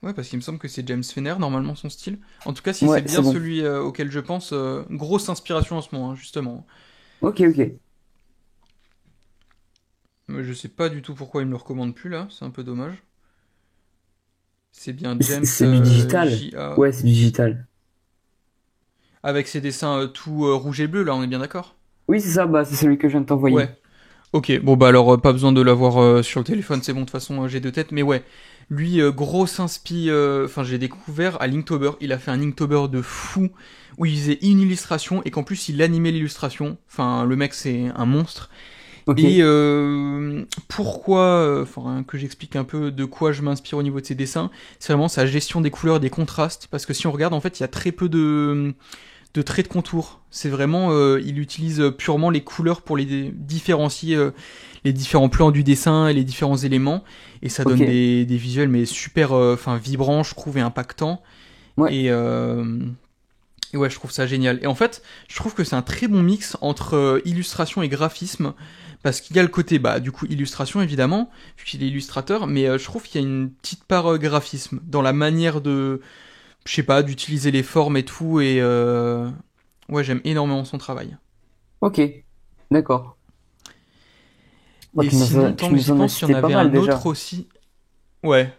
Ouais, parce qu'il me semble que c'est James Fenner, normalement son style. En tout cas, si c'est Ouais, c'est bien bon. celui auquel je pense, grosse inspiration en ce moment, hein, justement. Ok, ok. Mais je sais pas du tout pourquoi il me le recommande plus là, c'est un peu dommage. C'est bien James C'est du digital. J.A. Ouais, c'est du digital. Avec ses dessins tout rouge et bleu, là, on est bien d'accord? Oui, c'est ça, bah, c'est celui que je viens de t'envoyer. Ouais. Ok, bon bah alors pas besoin de l'avoir sur le téléphone, c'est bon, de toute façon j'ai deux têtes, mais ouais. Lui, grosse inspi, enfin j'ai découvert à Linktober, il a fait un Linktober de fou, où il faisait une illustration, et qu'en plus il animait l'illustration, enfin le mec c'est un monstre. Ok, Et pourquoi, enfin que j'explique un peu de quoi je m'inspire au niveau de ses dessins, c'est vraiment sa gestion des couleurs et des contrastes, parce que si on regarde en fait il y a très peu de traits de contour. C'est vraiment, il utilise purement les couleurs pour les différencier les différents plans du dessin et les différents éléments, et ça ok. donne des visuels mais super, enfin vibrants, je trouve, et impactants. Ouais, Et, et ouais, je trouve ça génial. Et en fait, je trouve que c'est un très bon mix entre illustration et graphisme, parce qu'il y a le côté, bah, du coup, illustration, évidemment, vu qu'il est illustrateur, mais je trouve qu'il y a une petite part graphisme dans la manière de, je sais pas, d'utiliser les formes et tout, et ouais, j'aime énormément son travail. Ok, d'accord. Bon, Et sinon, tant tu que j'y nous en as pense, il y en cité pas avait mal un déjà. autre aussi. Ouais,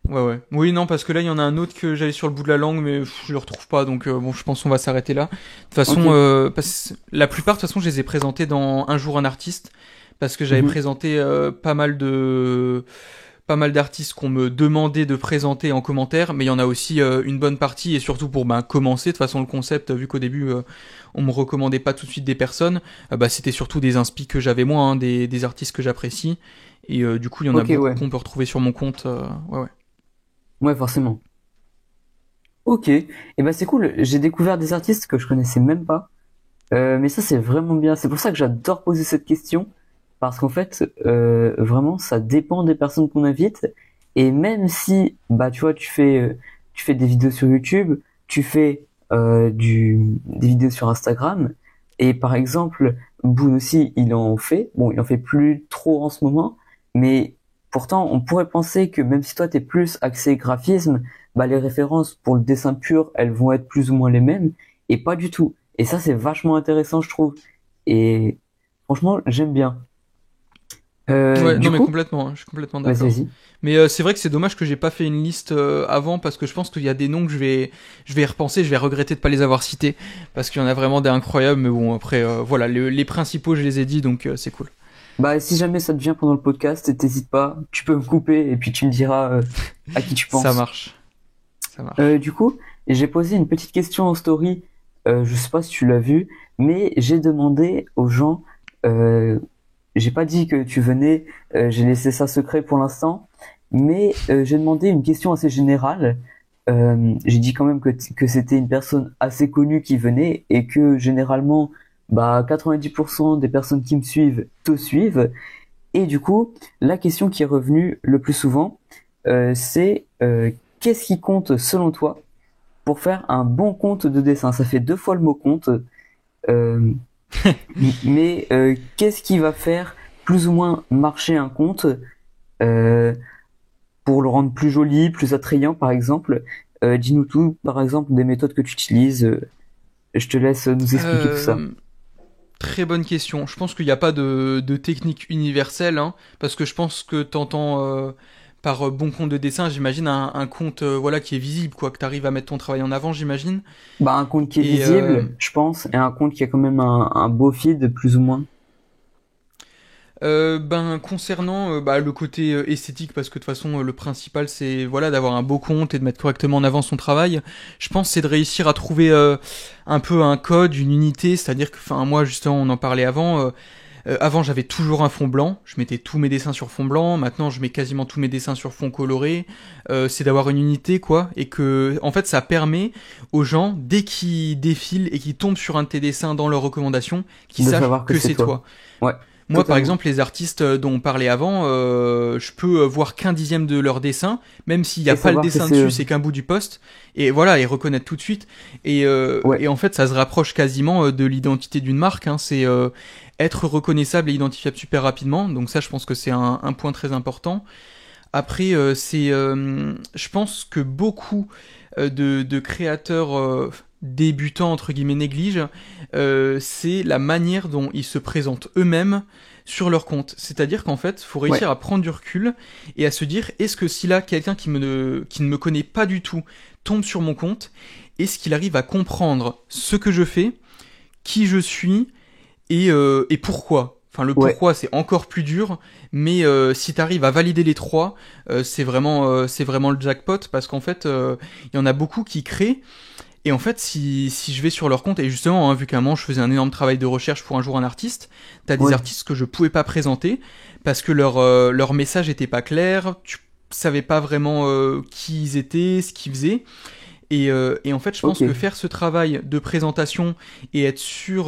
ouais. Oui, non, parce que là, il y en a un autre que j'avais sur le bout de la langue, mais je le retrouve pas, donc bon, je pense qu'on va s'arrêter là. De toute Ok. façon, la plupart, de toute façon, je les ai présentés dans Un jour un artiste, parce que j'avais Mhm. présenté pas mal d'artistes qu'on me demandait de présenter en commentaire, mais il y en a aussi une bonne partie, et surtout pour ben, commencer, de toute façon le concept, vu qu'au début on me recommandait pas tout de suite des personnes, bah, c'était surtout des inspi que j'avais moi, hein, des artistes que j'apprécie, et du coup il y en a Ok, beaucoup ouais. qu'on peut retrouver sur mon compte, ouais ouais. Ouais, forcément. Ok. Et ben c'est cool. J'ai découvert des artistes que je connaissais même pas. Mais ça, c'est vraiment bien. C'est pour ça que j'adore poser cette question. Parce qu'en fait, vraiment, ça dépend des personnes qu'on invite. Et même si, bah, tu vois, tu fais des vidéos sur YouTube, tu fais des vidéos sur Instagram. Et par exemple, Boone aussi, il en fait. Bon, il en fait plus trop en ce moment. Mais pourtant, on pourrait penser que même si toi, t'es plus axé graphisme, bah, les références pour le dessin pur, elles vont être plus ou moins les mêmes. Et pas du tout. Et ça, c'est vachement intéressant, je trouve. Et franchement, j'aime bien. Ouais, non Du mais coup, complètement, hein, je suis complètement vas-y, d'accord. vas-y. Mais c'est vrai que c'est dommage que j'ai pas fait une liste avant parce que je pense qu'il y a des noms que je vais y repenser, je vais regretter de pas les avoir cités parce qu'il y en a vraiment des incroyables. Mais bon après voilà les principaux je les ai dit donc c'est cool. Bah, si jamais ça te vient pendant le podcast, t'hésites pas, tu peux me couper et puis tu me diras à qui tu Ça penses. marche, ça marche. Du coup, j'ai posé une petite question en story. Je sais pas si tu l'as vu, mais j'ai demandé aux gens. Euh, j'ai pas dit que tu venais. J'ai laissé ça secret pour l'instant, mais j'ai demandé une question assez générale. J'ai dit quand même que c'était une personne assez connue qui venait et que généralement, bah 90% des personnes qui me suivent te suivent. Et du coup, la question qui est revenue le plus souvent, c'est qu'est-ce qui compte selon toi pour faire un bon compte de dessin? Ça fait deux fois le mot compte, euh, mais qu'est-ce qui va faire plus ou moins marcher un compte euh, pour le rendre plus joli, plus attrayant, par exemple? Dis-nous tout, par exemple, des méthodes que tu utilises. Je te laisse nous expliquer tout ça. Euh, Très bonne question. Je pense qu'il n'y a pas de technique universelle, hein, parce que je pense que t'entends par bon compte de dessin, j'imagine un compte voilà qui est visible, quoi, que t'arrives à mettre ton travail en avant, j'imagine. Bah, un compte qui est Et visible, je pense, et un compte qui a quand même un beau feed, plus ou moins. ben concernant bah, le côté esthétique, parce que de toute façon le principal c'est voilà d'avoir un beau compte et de mettre correctement en avant son travail. Je pense c'est de réussir à trouver un peu un code, une unité, c'est-à-dire que enfin moi justement on en parlait avant. Avant, j'avais toujours un fond blanc. Je mettais tous mes dessins sur fond blanc. Maintenant, je mets quasiment tous mes dessins sur fond coloré. C'est d'avoir une unité, quoi. Et que, en fait, ça permet aux gens, dès qu'ils défilent et qu'ils tombent sur un de tes dessins dans leurs recommandations, qu'ils De sachent savoir que que c'est c'est toi. toi. Ouais, Moi, par totalement. exemple, les artistes dont on parlait avant, je peux voir qu'un dixième de leur dessin, même s'il n'y a Et pas le savoir que dessin c'est dessus, eux. c'est qu'un bout du poste, et voilà, et reconnaître tout de suite. Ouais, Et en fait, ça se rapproche quasiment de l'identité d'une marque. Hein, c'est être reconnaissable et identifiable super rapidement. Donc ça, je pense que c'est un point très important. Après, je pense que beaucoup de créateurs débutants entre guillemets négligent, c'est la manière dont ils se présentent eux-mêmes sur leur compte. C'est-à-dire qu'en fait, faut ouais, réussir à prendre du recul et à se dire est-ce que si là quelqu'un qui ne me connaît pas du tout tombe sur mon compte, est-ce qu'il arrive à comprendre ce que je fais, qui je suis et pourquoi. Enfin, le ouais. pourquoi, c'est encore plus dur, mais si t'arrives à valider les trois, c'est vraiment le jackpot, parce qu'en fait, il y en a beaucoup qui créent, et en fait, si je vais sur leur compte, et justement, hein, vu qu'à un moment, je faisais un énorme travail de recherche pour un jour un artiste, t'as des Ouais, artistes que je pouvais pas présenter, parce que leur message était pas clair, tu savais pas vraiment qui ils étaient, ce qu'ils faisaient, et en fait, je pense ok. que faire ce travail de présentation et être sûr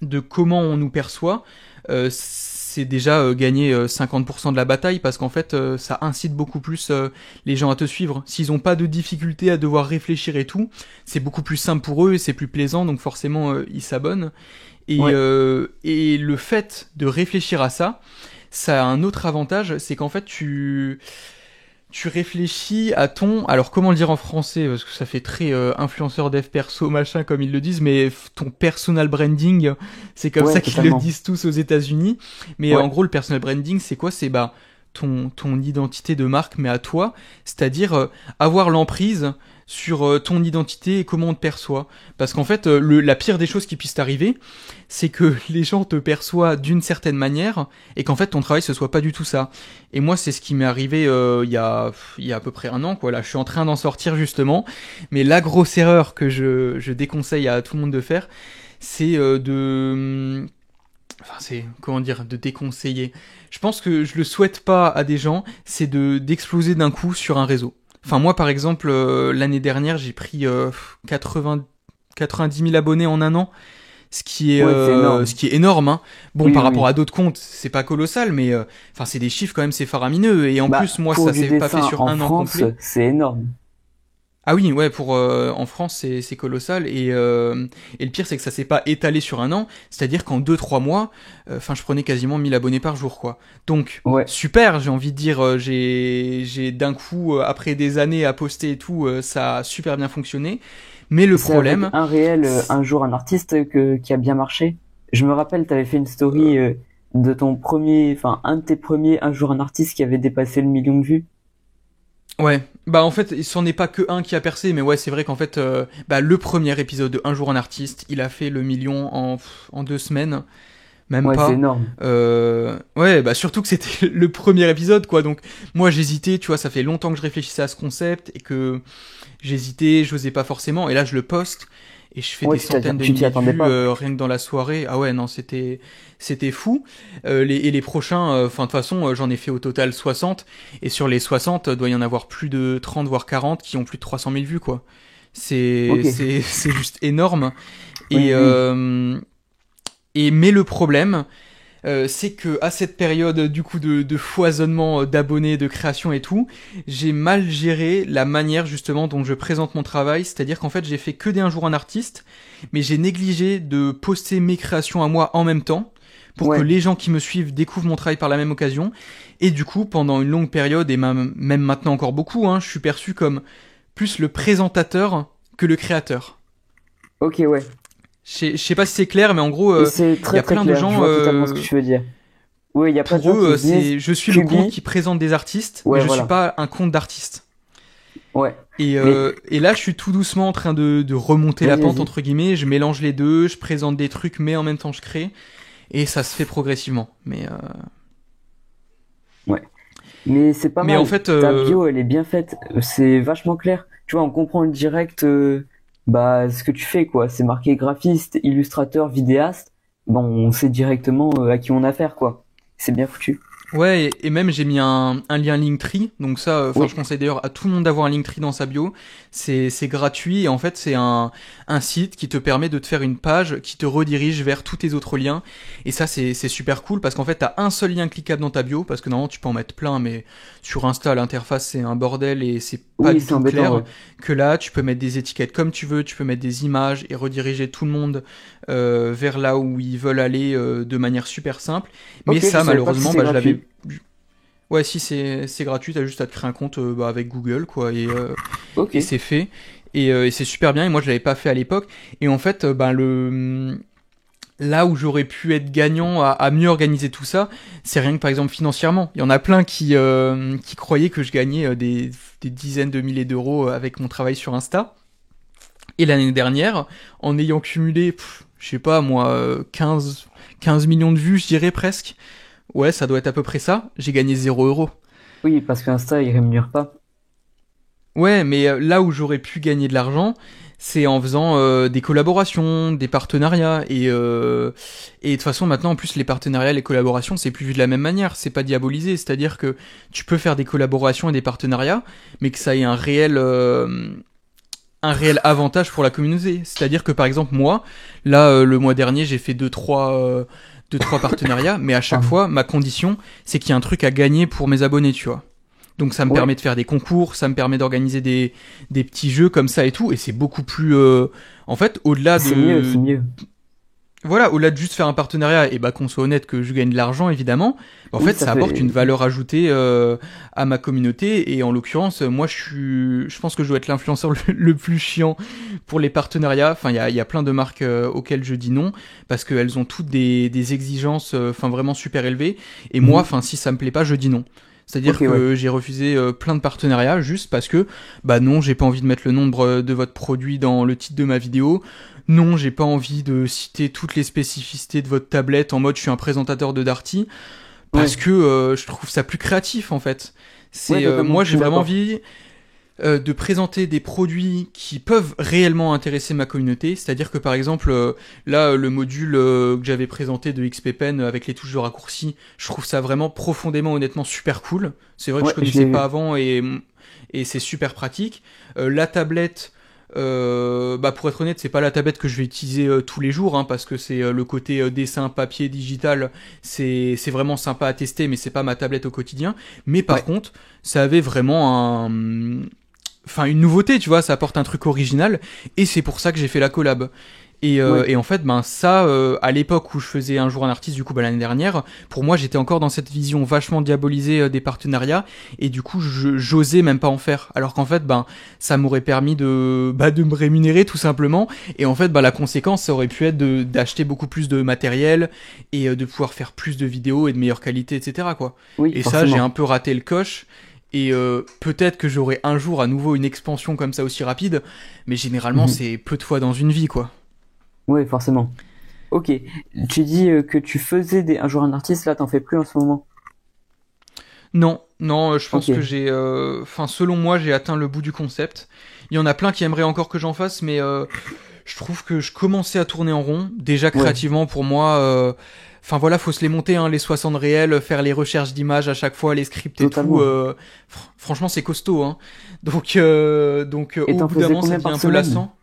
de comment on nous perçoit, c'est déjà gagner 50% de la bataille, parce qu'en fait ça incite beaucoup plus les gens à te suivre. S'ils ont pas de difficulté à devoir réfléchir et tout, c'est beaucoup plus simple pour eux et c'est plus plaisant, donc forcément ils s'abonnent. Ouais. Et le fait de réfléchir à ça, ça a un autre avantage, c'est qu'en fait tu réfléchis à ton, alors comment le dire en français, parce que ça fait très influenceur dev perso machin comme ils le disent, mais ton personal branding, c'est comme Ouais, ça qu'ils le totalement. disent tous aux États-Unis. Mais Ouais. en gros, le personal branding, c'est quoi? C'est bah ton identité de marque, mais à toi, c'est-à-dire avoir l'emprise sur ton identité et comment on te perçoit. Parce qu'en fait, la pire des choses qui puissent t'arriver, c'est que les gens te perçoivent d'une certaine manière et qu'en fait ton travail ce soit pas du tout ça. Et moi, c'est ce qui m'est arrivé il y a à peu près un an, quoi. Là, je suis en train d'en sortir justement. Mais la grosse erreur que je déconseille à tout le monde de faire, c'est enfin, c'est, comment dire, de déconseiller. Je pense que je le souhaite pas à des gens, c'est d'exploser d'un coup sur un réseau. Enfin, moi, par exemple, l'année dernière, j'ai pris 80, 90 000 abonnés en un an, Ouais, c'est ce énorme. qui est énorme, hein. Bon, Oui, par oui, rapport oui. à d'autres comptes, c'est pas colossal, mais enfin, c'est des chiffres quand même, c'est faramineux. Et en plus, Bah, moi, pour ça du s'est pas fait dessin sur en un an France, complet. c'est énorme. Ah oui, ouais, pour en France, c'est colossal. Et le pire, c'est que ça s'est pas étalé sur un an. C'est-à-dire qu'en 2 3 mois, enfin, je prenais quasiment 1000 abonnés par jour, quoi. Donc, Ouais. super, j'ai envie de dire, j'ai d'un coup, après des années à poster et tout, ça a super bien fonctionné. Mais le C'est avec problème, un réel, un jour un artiste qui a bien marché. Je me rappelle, t'avais fait une story de ton premier, enfin un de tes premiers un jour un artiste qui avait dépassé le million de vues. ouais, bah en fait, il s'en est pas que un qui a percé, mais ouais, c'est vrai qu'en fait, bah, le premier épisode de Un jour un artiste, il a fait le million en 2 semaines. Même Ouais, c'est pas. énorme. Ouais, bah surtout que c'était le premier épisode, quoi. Donc moi j'hésitais, tu vois, ça fait longtemps que je réfléchissais à ce concept et que j'hésitais, j'osais pas forcément. Et là je le poste et je fais Ouais, des centaines de tu t'y milliers de attendais vues pas. rien que dans la soirée. Ah ouais, non, c'était fou. Et les prochains, enfin de toute façon, j'en ai fait au total 60 et sur les 60, doit y en avoir plus de 30 voire 40 qui ont plus de 300 000 vues, quoi. Ok. C'est juste énorme. Et Oui, oui. mais le problème, c'est que à cette période du coup de foisonnement d'abonnés, de création et tout, j'ai mal géré la manière justement dont je présente mon travail, c'est-à-dire qu'en fait j'ai fait que des un jour un artiste, mais j'ai négligé de poster mes créations à moi en même temps pour que Ouais. les gens qui me suivent découvrent mon travail par la même occasion. Et du coup, pendant une longue période, et même maintenant encore beaucoup, hein, je suis perçu comme plus le présentateur que le créateur. Ok, ouais. Je sais pas si c'est clair, mais en gros, C'est il y très a très plein de clair. Je gens, vois totalement ce que tu veux dire. Oui, il y a plein de pour gens eux, qui se disent, c'est je suis le compte Kubi. qui présente des artistes, mais Ouais, je suis voilà. pas un compte d'artiste. Ouais. Mais Et là, je suis tout doucement en train de remonter la vas-y, pente vas-y. entre guillemets. Je mélange les deux, je présente des trucs, mais en même temps je crée, et ça se fait progressivement. Ouais. Mais c'est pas Mais en mal. fait, Ta bio, elle est bien faite. C'est vachement clair. Tu vois, on comprend direct bah, ce que tu fais, quoi. C'est marqué graphiste, illustrateur, vidéaste. Bon, on sait directement à qui on a affaire, quoi. C'est bien foutu. ouais, et même j'ai mis un lien Linktree, donc ça, enfin je Oui, conseille d'ailleurs à tout le monde d'avoir un Linktree dans sa bio. C'est gratuit et en fait c'est un site qui te permet de te faire une page qui te redirige vers tous tes autres liens. Et ça c'est super cool parce qu'en fait t'as un seul lien cliquable dans ta bio, parce que normalement tu peux en mettre plein, mais sur Insta l'interface c'est un bordel et c'est pas oui, du c'est tout embêtant, clair. ouais. Que là tu peux mettre des étiquettes comme tu veux, tu peux mettre des images et rediriger tout le monde vers là où ils veulent aller de manière super simple. Mais Ok, je ça, savais pas que malheureusement, c'était bah, je l'avais. gratuit. Ouais, si c'est gratuit, t'as juste à te créer un compte bah, avec Google, quoi, Ok. et c'est fait. Et c'est super bien. Et moi, je l'avais pas fait à l'époque. Et en fait, ben là où j'aurais pu être gagnant à mieux organiser tout ça, c'est rien que par exemple financièrement. Il y en a plein qui croyaient que je gagnais des dizaines de milliers d'euros avec mon travail sur Insta. Et l'année dernière, en ayant cumulé, je sais pas moi, 15 millions de vues, je dirais presque. Ouais, ça doit être à peu près ça. J'ai gagné 0 euros. Oui, parce qu'Insta, il rémunère pas. Ouais, mais là où j'aurais pu gagner de l'argent, c'est en faisant des collaborations, des partenariats. Et de toute façon, maintenant, en plus, les partenariats, les collaborations, c'est plus vu de la même manière. C'est pas diabolisé. C'est-à-dire que tu peux faire des collaborations et des partenariats, mais que ça ait un réel avantage pour la communauté. C'est-à-dire que par exemple moi, là le mois dernier j'ai fait deux, trois partenariats, mais à chaque fois, ma condition, c'est qu'il y a un truc à gagner pour mes abonnés, tu vois. Donc ça me permet de faire des concours, ça me permet d'organiser des petits jeux comme ça et tout, et c'est beaucoup plus... en fait, au-delà de... C'est mieux. Voilà, au-delà de juste faire un partenariat, et bah qu'on soit honnête que je gagne de l'argent, évidemment, en fait, ça apporte une valeur ajoutée à ma communauté, et en l'occurrence, moi, je pense que je dois être l'influenceur le plus chiant pour les partenariats. Enfin, il y a plein de marques auxquelles je dis non, parce qu'elles ont toutes des exigences, vraiment super élevées, et moi, si ça me plaît pas, je dis non. C'est-à-dire que j'ai refusé plein de partenariats juste parce que, bah non, j'ai pas envie de mettre le nom de votre produit dans le titre de ma vidéo. Non, j'ai pas envie de citer toutes les spécificités de votre tablette en mode je suis un présentateur de Darty. Parce que je trouve ça plus créatif en fait. Moi j'ai vraiment envie de présenter des produits qui peuvent réellement intéresser ma communauté. C'est-à-dire que par exemple, là le module que j'avais présenté de XPpen avec les touches de raccourci, je trouve ça vraiment profondément honnêtement super cool. C'est vrai que je connaissais pas avant et c'est super pratique. La tablette, pour être honnête, c'est pas la tablette que je vais utiliser tous les jours, hein, parce que c'est le côté dessin, papier, digital, c'est vraiment sympa à tester, mais c'est pas ma tablette au quotidien. Mais par contre, ça avait vraiment une nouveauté, tu vois, ça apporte un truc original, et c'est pour ça que j'ai fait la collab. Et en fait, ça, à l'époque où je faisais Un jour un artiste, du coup, l'année dernière, pour moi, j'étais encore dans cette vision vachement diabolisée des partenariats, et du coup, j'osais même pas en faire. Alors qu'en fait, ça m'aurait permis de me rémunérer tout simplement, et en fait, la conséquence, ça aurait pu être d'acheter beaucoup plus de matériel, et de pouvoir faire plus de vidéos et de meilleure qualité, etc., quoi. Et forcément. Ça, j'ai un peu raté le coche. Et peut-être que j'aurai un jour à nouveau une expansion comme ça aussi rapide, mais généralement, c'est peu de fois dans une vie, quoi. Oui, forcément. Ok. Tu dis que tu faisais un jour un artiste, là, t'en fais plus en ce moment? Non, je pense que j'ai... selon moi, j'ai atteint le bout du concept. Il y en a plein qui aimeraient encore que j'en fasse, mais je trouve que je commençais à tourner en rond. Déjà, créativement, pour moi... faut se les monter, hein, les 60 réels, faire les recherches d'images à chaque fois, les scripts et tout. Franchement, c'est costaud, hein. Donc au bout d'un moment, ça devient un peu lassant.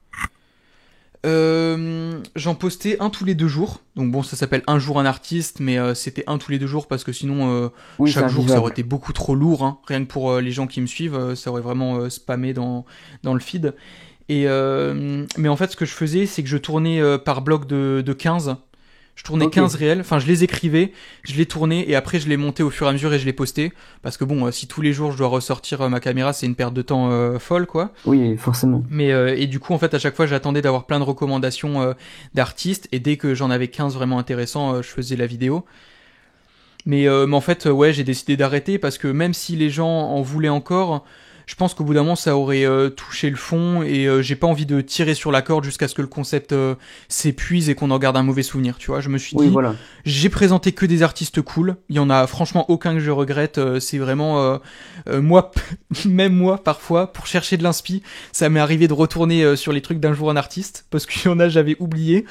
J'en postais un tous les 2 jours. Donc bon, ça s'appelle Un jour un artiste, mais c'était un tous les 2 jours parce que sinon chaque jour ça aurait été beaucoup trop lourd, hein. Rien que pour les gens qui me suivent, ça aurait vraiment spammé dans le feed. Et mais en fait, ce que je faisais, c'est que je tournais par bloc de 15. Je tournais 15 réels, je les écrivais, je les tournais et après je les montais au fur et à mesure et je les postais. Parce que bon, si tous les jours je dois ressortir ma caméra, c'est une perte de temps folle, quoi. Oui, forcément. Mais et du coup, en fait, à chaque fois, j'attendais d'avoir plein de recommandations d'artistes et dès que j'en avais 15 vraiment intéressants, je faisais la vidéo. Mais en fait, j'ai décidé d'arrêter parce que même si les gens en voulaient encore... Je pense qu'au bout d'un moment, ça aurait touché le fond et j'ai pas envie de tirer sur la corde jusqu'à ce que le concept s'épuise et qu'on en garde un mauvais souvenir, tu vois. Je me suis dit, j'ai présenté que des artistes cool. Il y en a franchement aucun que je regrette. C'est vraiment moi, même moi parfois, pour chercher de l'inspi, ça m'est arrivé de retourner sur les trucs d'Un jour un artiste parce qu'il y en a j'avais oublié.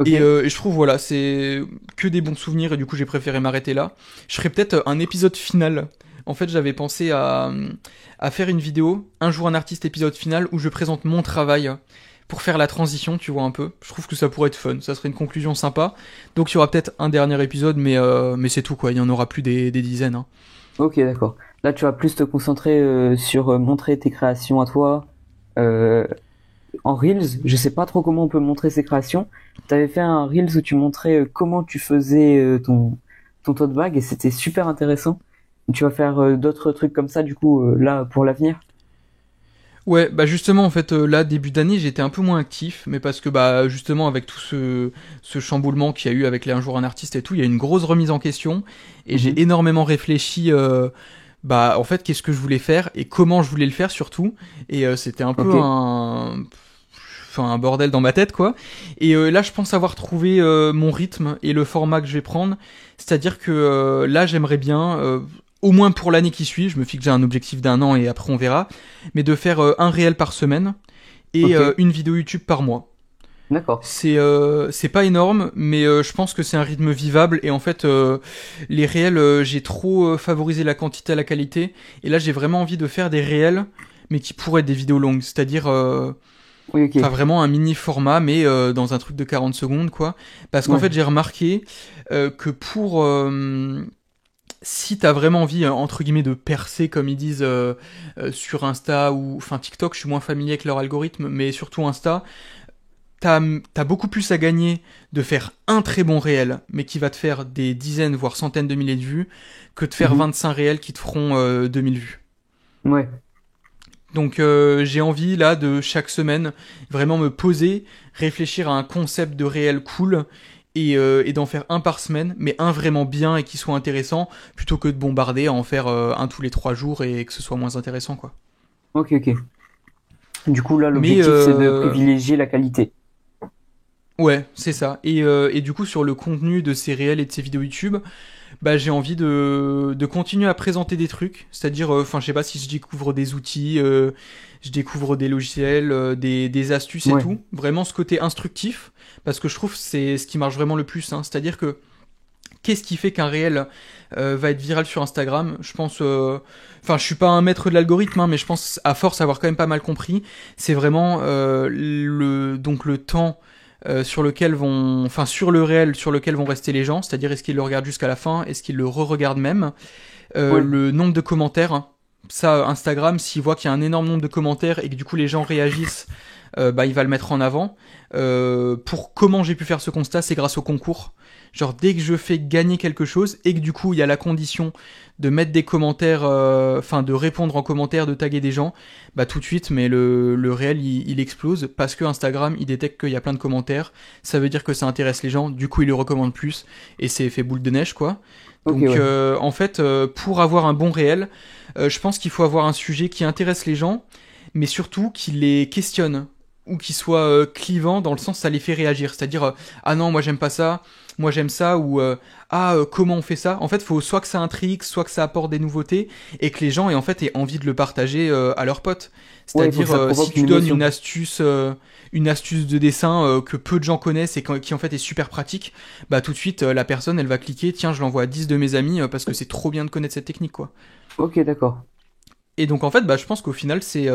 Et je trouve c'est que des bons souvenirs et du coup j'ai préféré m'arrêter là. Je ferais peut-être un épisode final. En fait, j'avais pensé à faire une vidéo, Un jour un artiste épisode final, où je présente mon travail pour faire la transition, tu vois un peu. Je trouve que ça pourrait être fun, ça serait une conclusion sympa. Donc il y aura peut-être un dernier épisode, mais c'est tout, quoi. Il y en aura plus des dizaines, hein. Ok, d'accord. Là, tu vas plus te concentrer sur montrer tes créations à toi en Reels. Je sais pas trop comment on peut montrer ses créations. T'avais fait un Reels où tu montrais comment tu faisais ton tote bag et c'était super intéressant. Tu vas faire d'autres trucs comme ça, du coup, là, pour l'avenir? Ouais, justement, en fait, là, début d'année, j'étais un peu moins actif, mais parce que, justement, avec tout ce chamboulement qu'il y a eu avec les Un jour un artiste et tout, il y a une grosse remise en question, et j'ai énormément réfléchi, en fait, qu'est-ce que je voulais faire, et comment je voulais le faire, surtout, et c'était un peu un bordel dans ma tête, quoi. Et là, je pense avoir trouvé mon rythme et le format que je vais prendre, c'est-à-dire que là, j'aimerais bien... au moins pour l'année qui suit, je me fixe j'ai un objectif d'1 an et après on verra, mais de faire un réel par semaine et une vidéo YouTube par mois. D'accord. C'est pas énorme, mais je pense que c'est un rythme vivable et en fait les réels, j'ai trop favorisé la quantité à la qualité et là j'ai vraiment envie de faire des réels, mais qui pourraient être des vidéos longues, c'est-à-dire Oui, ok. Enfin, vraiment un mini format, mais dans un truc de 40 secondes, quoi. Parce qu'en Ouais. fait, j'ai remarqué que pour... si t'as vraiment envie, entre guillemets, de percer, comme ils disent sur Insta ou... Enfin, TikTok, je suis moins familier avec leur algorithme, mais surtout Insta, t'as beaucoup plus à gagner de faire un très bon réel, mais qui va te faire des dizaines, voire centaines de milliers de vues, que de faire Mhm. 25 réels qui te feront 2000 vues. Ouais. Donc j'ai envie là de chaque semaine vraiment me poser, réfléchir à un concept de réel cool et d'en faire un par semaine, mais un vraiment bien et qui soit intéressant, plutôt que de bombarder à en faire un tous les 3 jours et que ce soit moins intéressant quoi. Ok, ok. Du coup, là, Mais l'objectif, c'est de privilégier la qualité. ouais, c'est ça. Et du coup sur le contenu de ces réels et de ces vidéos YouTube, bah j'ai envie de continuer à présenter des trucs, c'est-à-dire, enfin je sais pas si je découvre des outils, je découvre des logiciels, des astuces et Ouais. tout, vraiment ce côté instructif, parce que je trouve que c'est ce qui marche vraiment le plus, hein. C'est-à-dire que qu'est-ce qui fait qu'un réel va être viral sur Instagram? Je pense, enfin je suis pas un maître de l'algorithme, hein, mais je pense à force avoir quand même pas mal compris, c'est vraiment le temps sur lequel vont, enfin sur le réel sur lequel vont rester les gens, c'est-à-dire est-ce qu'ils le regardent jusqu'à la fin, est-ce qu'ils le re-regardent même, Ouais. le nombre de commentaires, hein. Ça Instagram s'il voit qu'il y a un énorme nombre de commentaires et que du coup les gens réagissent, bah il va le mettre en avant. Pour comment j'ai pu faire ce constat, c'est grâce au concours. Genre dès que je fais gagner quelque chose et que du coup il y a la condition de mettre des commentaires, enfin de répondre en commentaire, de taguer des gens, bah tout de suite, mais le réel il explose parce que Instagram il détecte qu'il y a plein de commentaires, ça veut dire que ça intéresse les gens, du coup il le recommande plus et c'est effet boule de neige quoi. Ok, Donc ouais. en fait, pour avoir un bon réel, je pense qu'il faut avoir un sujet qui intéresse les gens, mais surtout qui les questionne ou qui soit clivant dans le sens ça les fait réagir. C'est-à-dire ah non moi j'aime pas ça, moi j'aime ça ou comment on fait ça. En fait, faut soit que ça intrigue, soit que ça apporte des nouveautés et que les gens aient envie de le partager à leurs potes. Ouais, il faut que C'est-à-dire ça si provoque une tu donnes émotion. une astuce de dessin que peu de gens connaissent et qui en fait est super pratique, bah tout de suite la personne elle va cliquer tiens je l'envoie à 10 de mes amis parce que c'est trop bien de connaître cette technique quoi. Ok, d'accord. Et donc en fait, bah, je pense qu'au final, c'est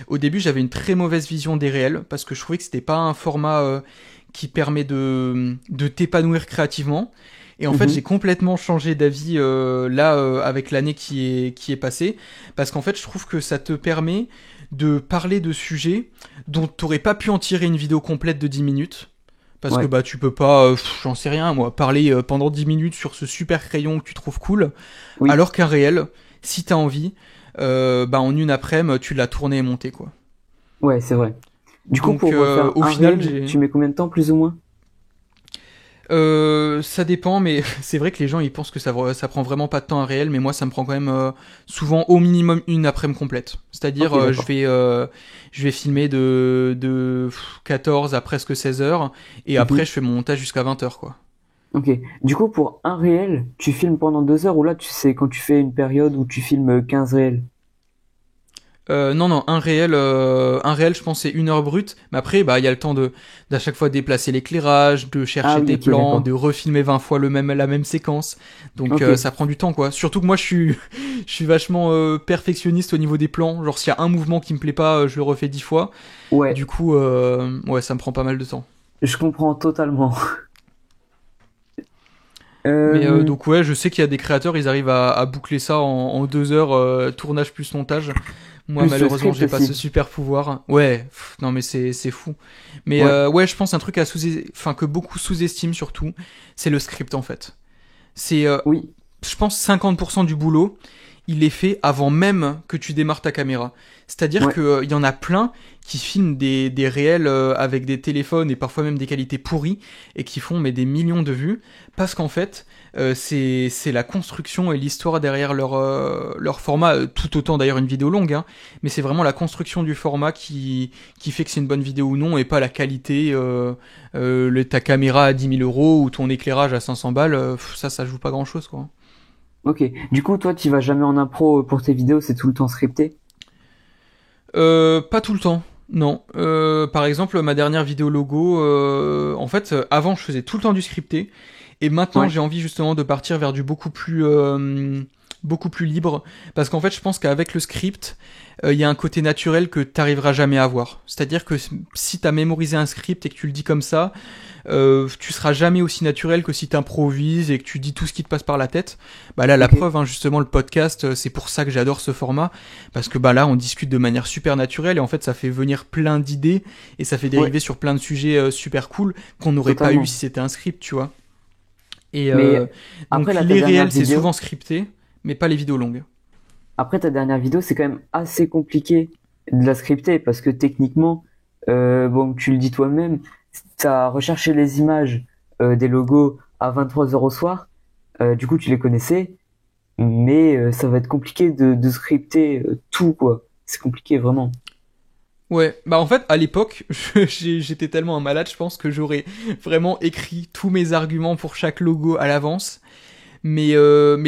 au début j'avais une très mauvaise vision des réels parce que je trouvais que c'était pas un format qui permet de t'épanouir créativement. Et en fait, j'ai Mhm. complètement changé d'avis là avec l'année qui est passée parce qu'en fait, je trouve que ça te permet de parler de sujets dont t'aurais pas pu en tirer une vidéo complète de 10 minutes. Parce que Ouais. bah tu peux pas, j'en sais rien moi, parler pendant 10 minutes sur ce super crayon que tu trouves cool, Oui. alors qu'un réel, si t'as envie, bah en une après-midi, tu l'as tourné et monté quoi. Ouais, c'est vrai. Du coup, Donc pour faire au un final, réel, j'ai, tu mets combien de temps, plus ou moins? ça dépend, mais c'est vrai que les gens ils pensent que ça prend vraiment pas de temps un réel, mais moi ça me prend quand même souvent au minimum une après-midi complète. C'est-à-dire Ok, d'accord. je vais filmer de 14 à presque 16 heures et après Mhm. je fais mon montage jusqu'à 20 heures quoi. Ok. Du coup, pour un réel, tu filmes pendant 2 heures ou là, tu sais, quand tu fais une période où tu filmes 15 réels. Non, non, un réel, je pense, c'est 1 heure brute. Mais après, bah, il y a le temps d'à chaque fois déplacer l'éclairage, de Ah chercher oui, tes ok, plans, de d'accord. refilmer 20 fois la même séquence. Donc, Ok. ça prend du temps, quoi. Surtout que moi, je suis vachement perfectionniste au niveau des plans. Genre, s'il y a un mouvement qui me plaît pas, je le refais 10 fois. Ouais, Du coup, ouais, ça me prend pas mal de temps. je comprends totalement. Mais Euh, donc, ouais, je sais qu'il y a des créateurs, ils arrivent à boucler ça en 2 heures, tournage plus montage. Moi, plus le malheureusement, script j'ai pas ce aussi. super pouvoir. Ouais, non, mais c'est fou. Mais Ouais. ouais, je pense un truc enfin que beaucoup sous-estiment surtout, c'est le script en fait. C'est, Oui. je pense, 50% du boulot, il est fait avant même que tu démarres ta caméra. C'est-à-dire Ouais. que il y en a plein qui filment des réels avec des téléphones et parfois même des qualités pourries et qui font mais des millions de vues parce qu'en fait c'est la construction et l'histoire derrière leur format, tout autant d'ailleurs une vidéo longue, hein, mais c'est vraiment la construction du format qui fait que c'est une bonne vidéo ou non et pas la qualité, ta caméra à 10 000 € ou ton éclairage à 500 balles, ça joue pas grand chose quoi. Ok. Du coup, toi, tu vas jamais en impro pour tes vidéos, c'est tout le temps scripté? Pas tout le temps. Non. Par exemple, ma dernière vidéo logo, en fait, avant, je faisais tout le temps du scripté. Et maintenant, Ouais. j'ai envie justement de partir vers du beaucoup plus beaucoup plus libre, parce qu'en fait je pense qu'avec le script, il y a un côté naturel que t'arriveras jamais à avoir. C'est-à-dire que si t'as mémorisé un script et que tu le dis comme ça, tu seras jamais aussi naturel que si t'improvises et que tu dis tout ce qui te passe par la tête. Bah là, la preuve, hein, justement, le podcast, c'est pour ça que j'adore ce format, parce que bah là, on discute de manière super naturelle et en fait, ça fait venir plein d'idées et ça fait dériver sur plein de sujets super cool qu'on n'aurait pas eu si c'était un script, tu vois. Et donc après, les réels, c'est souvent scripté, mais pas les vidéos longues. Après, ta dernière vidéo, c'est quand même assez compliqué de la scripter parce que techniquement, bon, tu le dis toi-même, t'as recherché les images des logos à 23h au soir. Du coup, tu les connaissais, mais ça va être compliqué de scripter tout, quoi. C'est compliqué, vraiment. Ouais, bah en fait, à l'époque, j'étais tellement un malade, je pense que j'aurais vraiment écrit tous mes arguments pour chaque logo à l'avance. Mais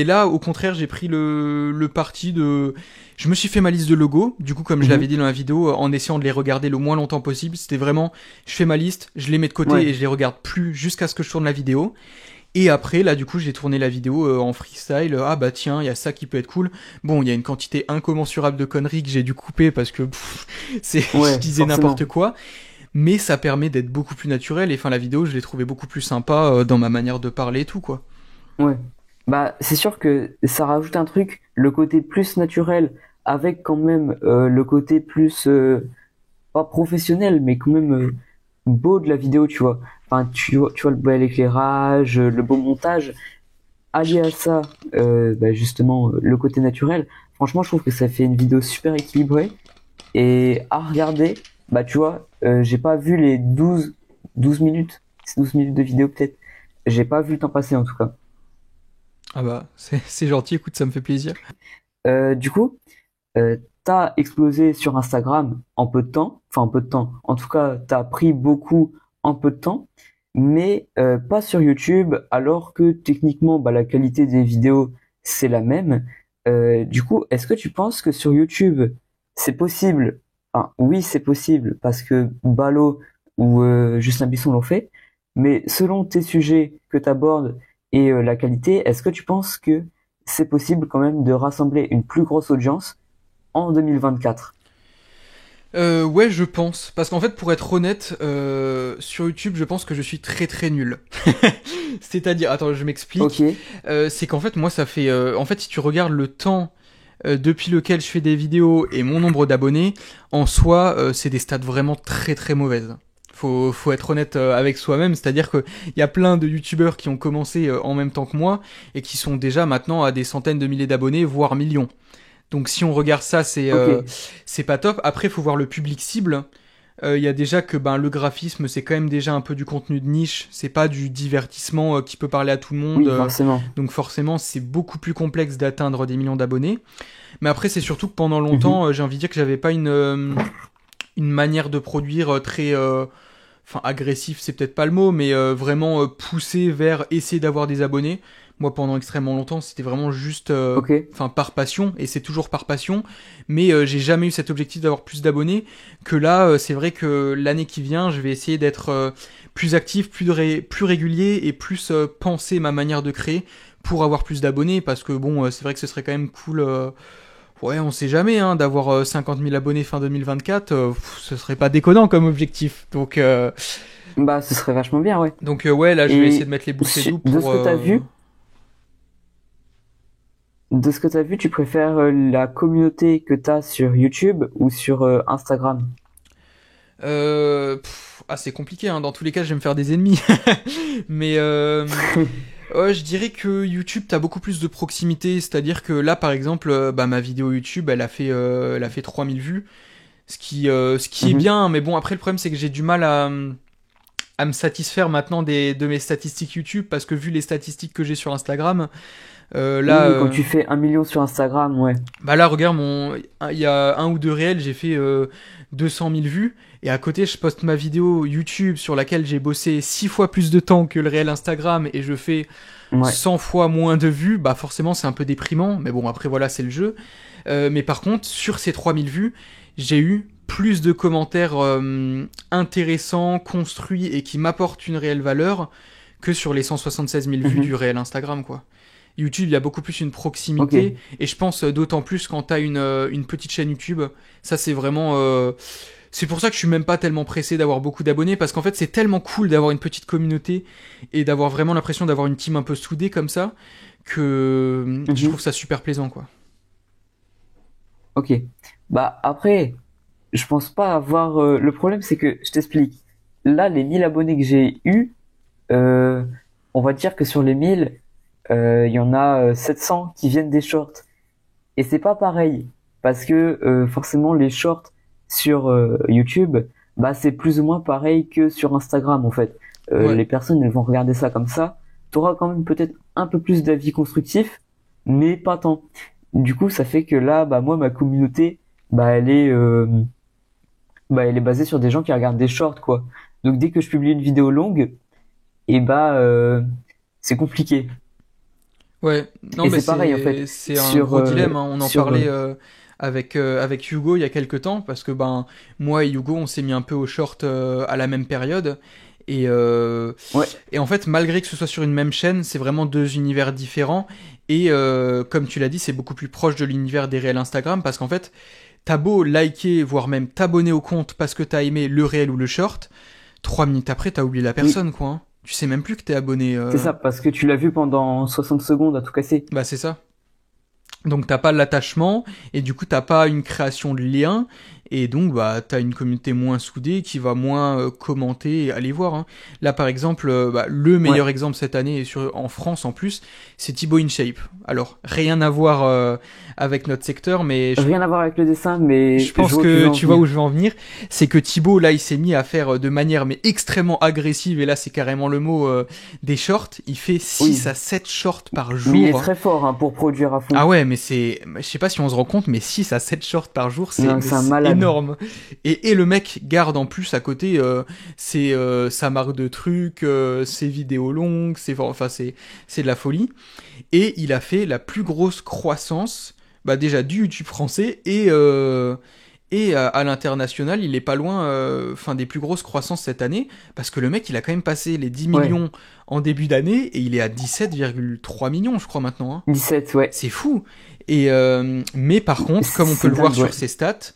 là, au contraire, j'ai pris le parti de... Je me suis fait ma liste de logos, du coup, comme je l'avais dit dans la vidéo, en essayant de les regarder le moins longtemps possible. C'était vraiment, je fais ma liste, je les mets de côté et je les regarde plus jusqu'à ce que je tourne la vidéo. Et après, là, du coup, j'ai tourné la vidéo en freestyle. Ah bah tiens, il y a ça qui peut être cool. Bon, il y a une quantité incommensurable de conneries que j'ai dû couper parce que je disais n'importe quoi. Mais ça permet d'être beaucoup plus naturel. Et enfin, la vidéo, je l'ai trouvée beaucoup plus sympa dans ma manière de parler et tout, quoi. Ouais. Bah, c'est sûr que ça rajoute un truc, le côté plus naturel, avec quand même le côté plus, pas professionnel, mais quand même beau de la vidéo, tu vois. Enfin, tu vois le bel éclairage, le beau montage. Allié à ça, bah, justement, le côté naturel. Franchement, je trouve que ça fait une vidéo super équilibrée. Et à regarder, bah, tu vois, j'ai pas vu les 12 minutes. C'est 12 minutes de vidéo peut-être. J'ai pas vu le temps passer en tout cas. Ah bah, c'est gentil, écoute, ça me fait plaisir. Du coup, t'as explosé sur Instagram en peu de temps, enfin en peu de temps. En tout cas, t'as pris beaucoup en peu de temps, mais pas sur YouTube, alors que techniquement, bah, la qualité des vidéos c'est la même. Du coup, est-ce que tu penses que sur YouTube c'est possible? Enfin, oui, c'est possible parce que Balo ou Justin Bisson l'ont fait, mais selon tes sujets que t'abordes et la qualité, est-ce que tu penses que c'est possible quand même de rassembler une plus grosse audience en 2024? Ouais, je pense. Parce qu'en fait, pour être honnête, sur YouTube, je pense que je suis très très nul. C'est-à-dire, attends, je m'explique. Ok. C'est qu'en fait, moi, ça fait... en fait, si tu regardes le temps depuis lequel je fais des vidéos et mon nombre d'abonnés, en soi, c'est des stats vraiment très très mauvaises. Faut être honnête avec soi-même, c'est-à-dire que il y a plein de youtubeurs qui ont commencé en même temps que moi et qui sont déjà maintenant à des centaines de milliers d'abonnés, voire millions. Donc si on regarde ça, c'est pas top. Après, il faut voir le public cible. Il y a déjà que ben le graphisme, c'est quand même déjà un peu du contenu de niche. C'est pas du divertissement qui peut parler à tout le monde. Oui, forcément. Donc forcément, c'est beaucoup plus complexe d'atteindre des millions d'abonnés. Mais après, c'est surtout que pendant longtemps, j'ai envie de dire que j'avais pas une manière de produire très enfin agressif, c'est peut-être pas le mot, mais vraiment poussé vers essayer d'avoir des abonnés. Moi, pendant extrêmement longtemps, c'était vraiment juste, Ok. enfin, par passion, et c'est toujours par passion. Mais j'ai jamais eu cet objectif d'avoir plus d'abonnés. Que là, c'est vrai que l'année qui vient, je vais essayer d'être plus actif, plus régulier et plus penser ma manière de créer pour avoir plus d'abonnés. Parce que bon, c'est vrai que ce serait quand même cool. Ouais, on sait jamais, hein, d'avoir 50 000 abonnés fin 2024. Ce serait pas déconnant comme objectif. Bah, ce serait vachement bien, ouais. Donc ouais, là, je vais Et essayer de mettre les bouchées doubles de pour. ce que t'as vu, tu préfères la communauté que t'as sur YouTube ou sur Instagram? C'est compliqué, hein. Dans tous les cas, je vais me faire des ennemis. Mais ouais, je dirais que YouTube, t'as beaucoup plus de proximité. C'est-à-dire que là, par exemple, bah, ma vidéo YouTube, elle a fait 3000 vues. Ce qui est bien. Mais bon, après, le problème, c'est que j'ai du mal à me satisfaire maintenant de mes statistiques YouTube. Parce que vu les statistiques que j'ai sur Instagram, là, Oui, quand tu fais 1 million sur Instagram, ouais. bah là, regarde, il y a un ou deux réels, j'ai fait 200 000 vues. Et à côté, je poste ma vidéo YouTube sur laquelle j'ai bossé 6 fois plus de temps que le réel Instagram et je fais Ouais. 100 fois moins de vues. Bah forcément, c'est un peu déprimant. Mais bon, après, voilà, c'est le jeu. Mais par contre, sur ces 3000 vues, j'ai eu plus de commentaires intéressants, construits et qui m'apportent une réelle valeur que sur les 176 000 vues Mhm. du réel Instagram, quoi. YouTube, il y a beaucoup plus une Ok. proximité. Et je pense d'autant plus quand t'as une petite chaîne YouTube. Ça, c'est vraiment... c'est pour ça que je suis même pas tellement pressé d'avoir beaucoup d'abonnés, parce qu'en fait, c'est tellement cool d'avoir une petite communauté et d'avoir vraiment l'impression d'avoir une team un peu soudée comme ça, que je trouve Mhm. ça super plaisant, quoi. Ok. Bah après, je pense pas avoir. Le problème, c'est que je t'explique. Là, les 1000 abonnés que j'ai eus, euh, on va dire que sur les 1000, il y en a 700 qui viennent des shorts. Et c'est pas pareil, parce que forcément les shorts sur YouTube, bah c'est plus ou moins pareil que sur Instagram en fait. Ouais. Les personnes elles vont regarder ça comme ça. T'auras quand même peut-être un peu plus d'avis constructifs, mais pas tant. Du coup, ça fait que là, bah moi ma communauté, bah elle est basée sur des gens qui regardent des shorts quoi. Donc dès que je publie une vidéo longue, et bah c'est compliqué. Ouais, non, Et mais c'est pareil en fait c'est un sur gros dilemme, hein. On en sur parlait avec Hugo il y a quelques temps, parce que ben moi et Hugo on s'est mis un peu au short à la même période. Et, euh, ouais. et en fait, malgré que ce soit sur une même chaîne, c'est vraiment deux univers différents. Et comme tu l'as dit, c'est beaucoup plus proche de l'univers des réels Instagram, parce qu'en fait, t'as beau liker, voire même t'abonner au compte parce que t'as aimé le réel ou le short, 3 minutes après, t'as oublié la Oui. personne, quoi, hein. Tu sais même plus que t'es abonné. C'est ça, parce que tu l'as vu pendant 60 secondes à tout casser. Bah c'est ça. Donc t'as pas l'attachement et du coup t'as pas une création de lien et donc bah t'as une communauté moins soudée qui va moins commenter et aller voir, hein. Là par exemple, bah, le Ouais. meilleur exemple cette année en France en plus, c'est Thibaut InShape. Alors rien à voir avec notre secteur, mais Rien à voir avec le dessin, je mais je pense vois où tu que veux en tu vois où venir. je veux en venir, c'est que Thibaut là il s'est mis à faire de manière mais extrêmement agressive et là c'est carrément le mot des shorts, il fait Oui. 6 à 7 shorts par Mais il est jour. très fort hein, pour produire à fond. Ah ouais, mais je sais pas si on se rend compte, mais 6 à 7 shorts par jour, Non, mais c'est un c'est malade. énorme. Et le mec garde en plus à côté sa marque de trucs, ses vidéos longues, c'est de la folie. Et il a fait la plus grosse croissance, bah déjà du YouTube français et à l'international, il est pas loin des plus grosses croissances cette année, parce que le mec, il a quand même passé les 10 Ouais. millions en début d'année, et il est à 17,3 millions, je crois, maintenant, hein. 17, ouais. C'est fou. Mais par contre, comme on peut C'est le voir dingue, sur ouais. ses stats,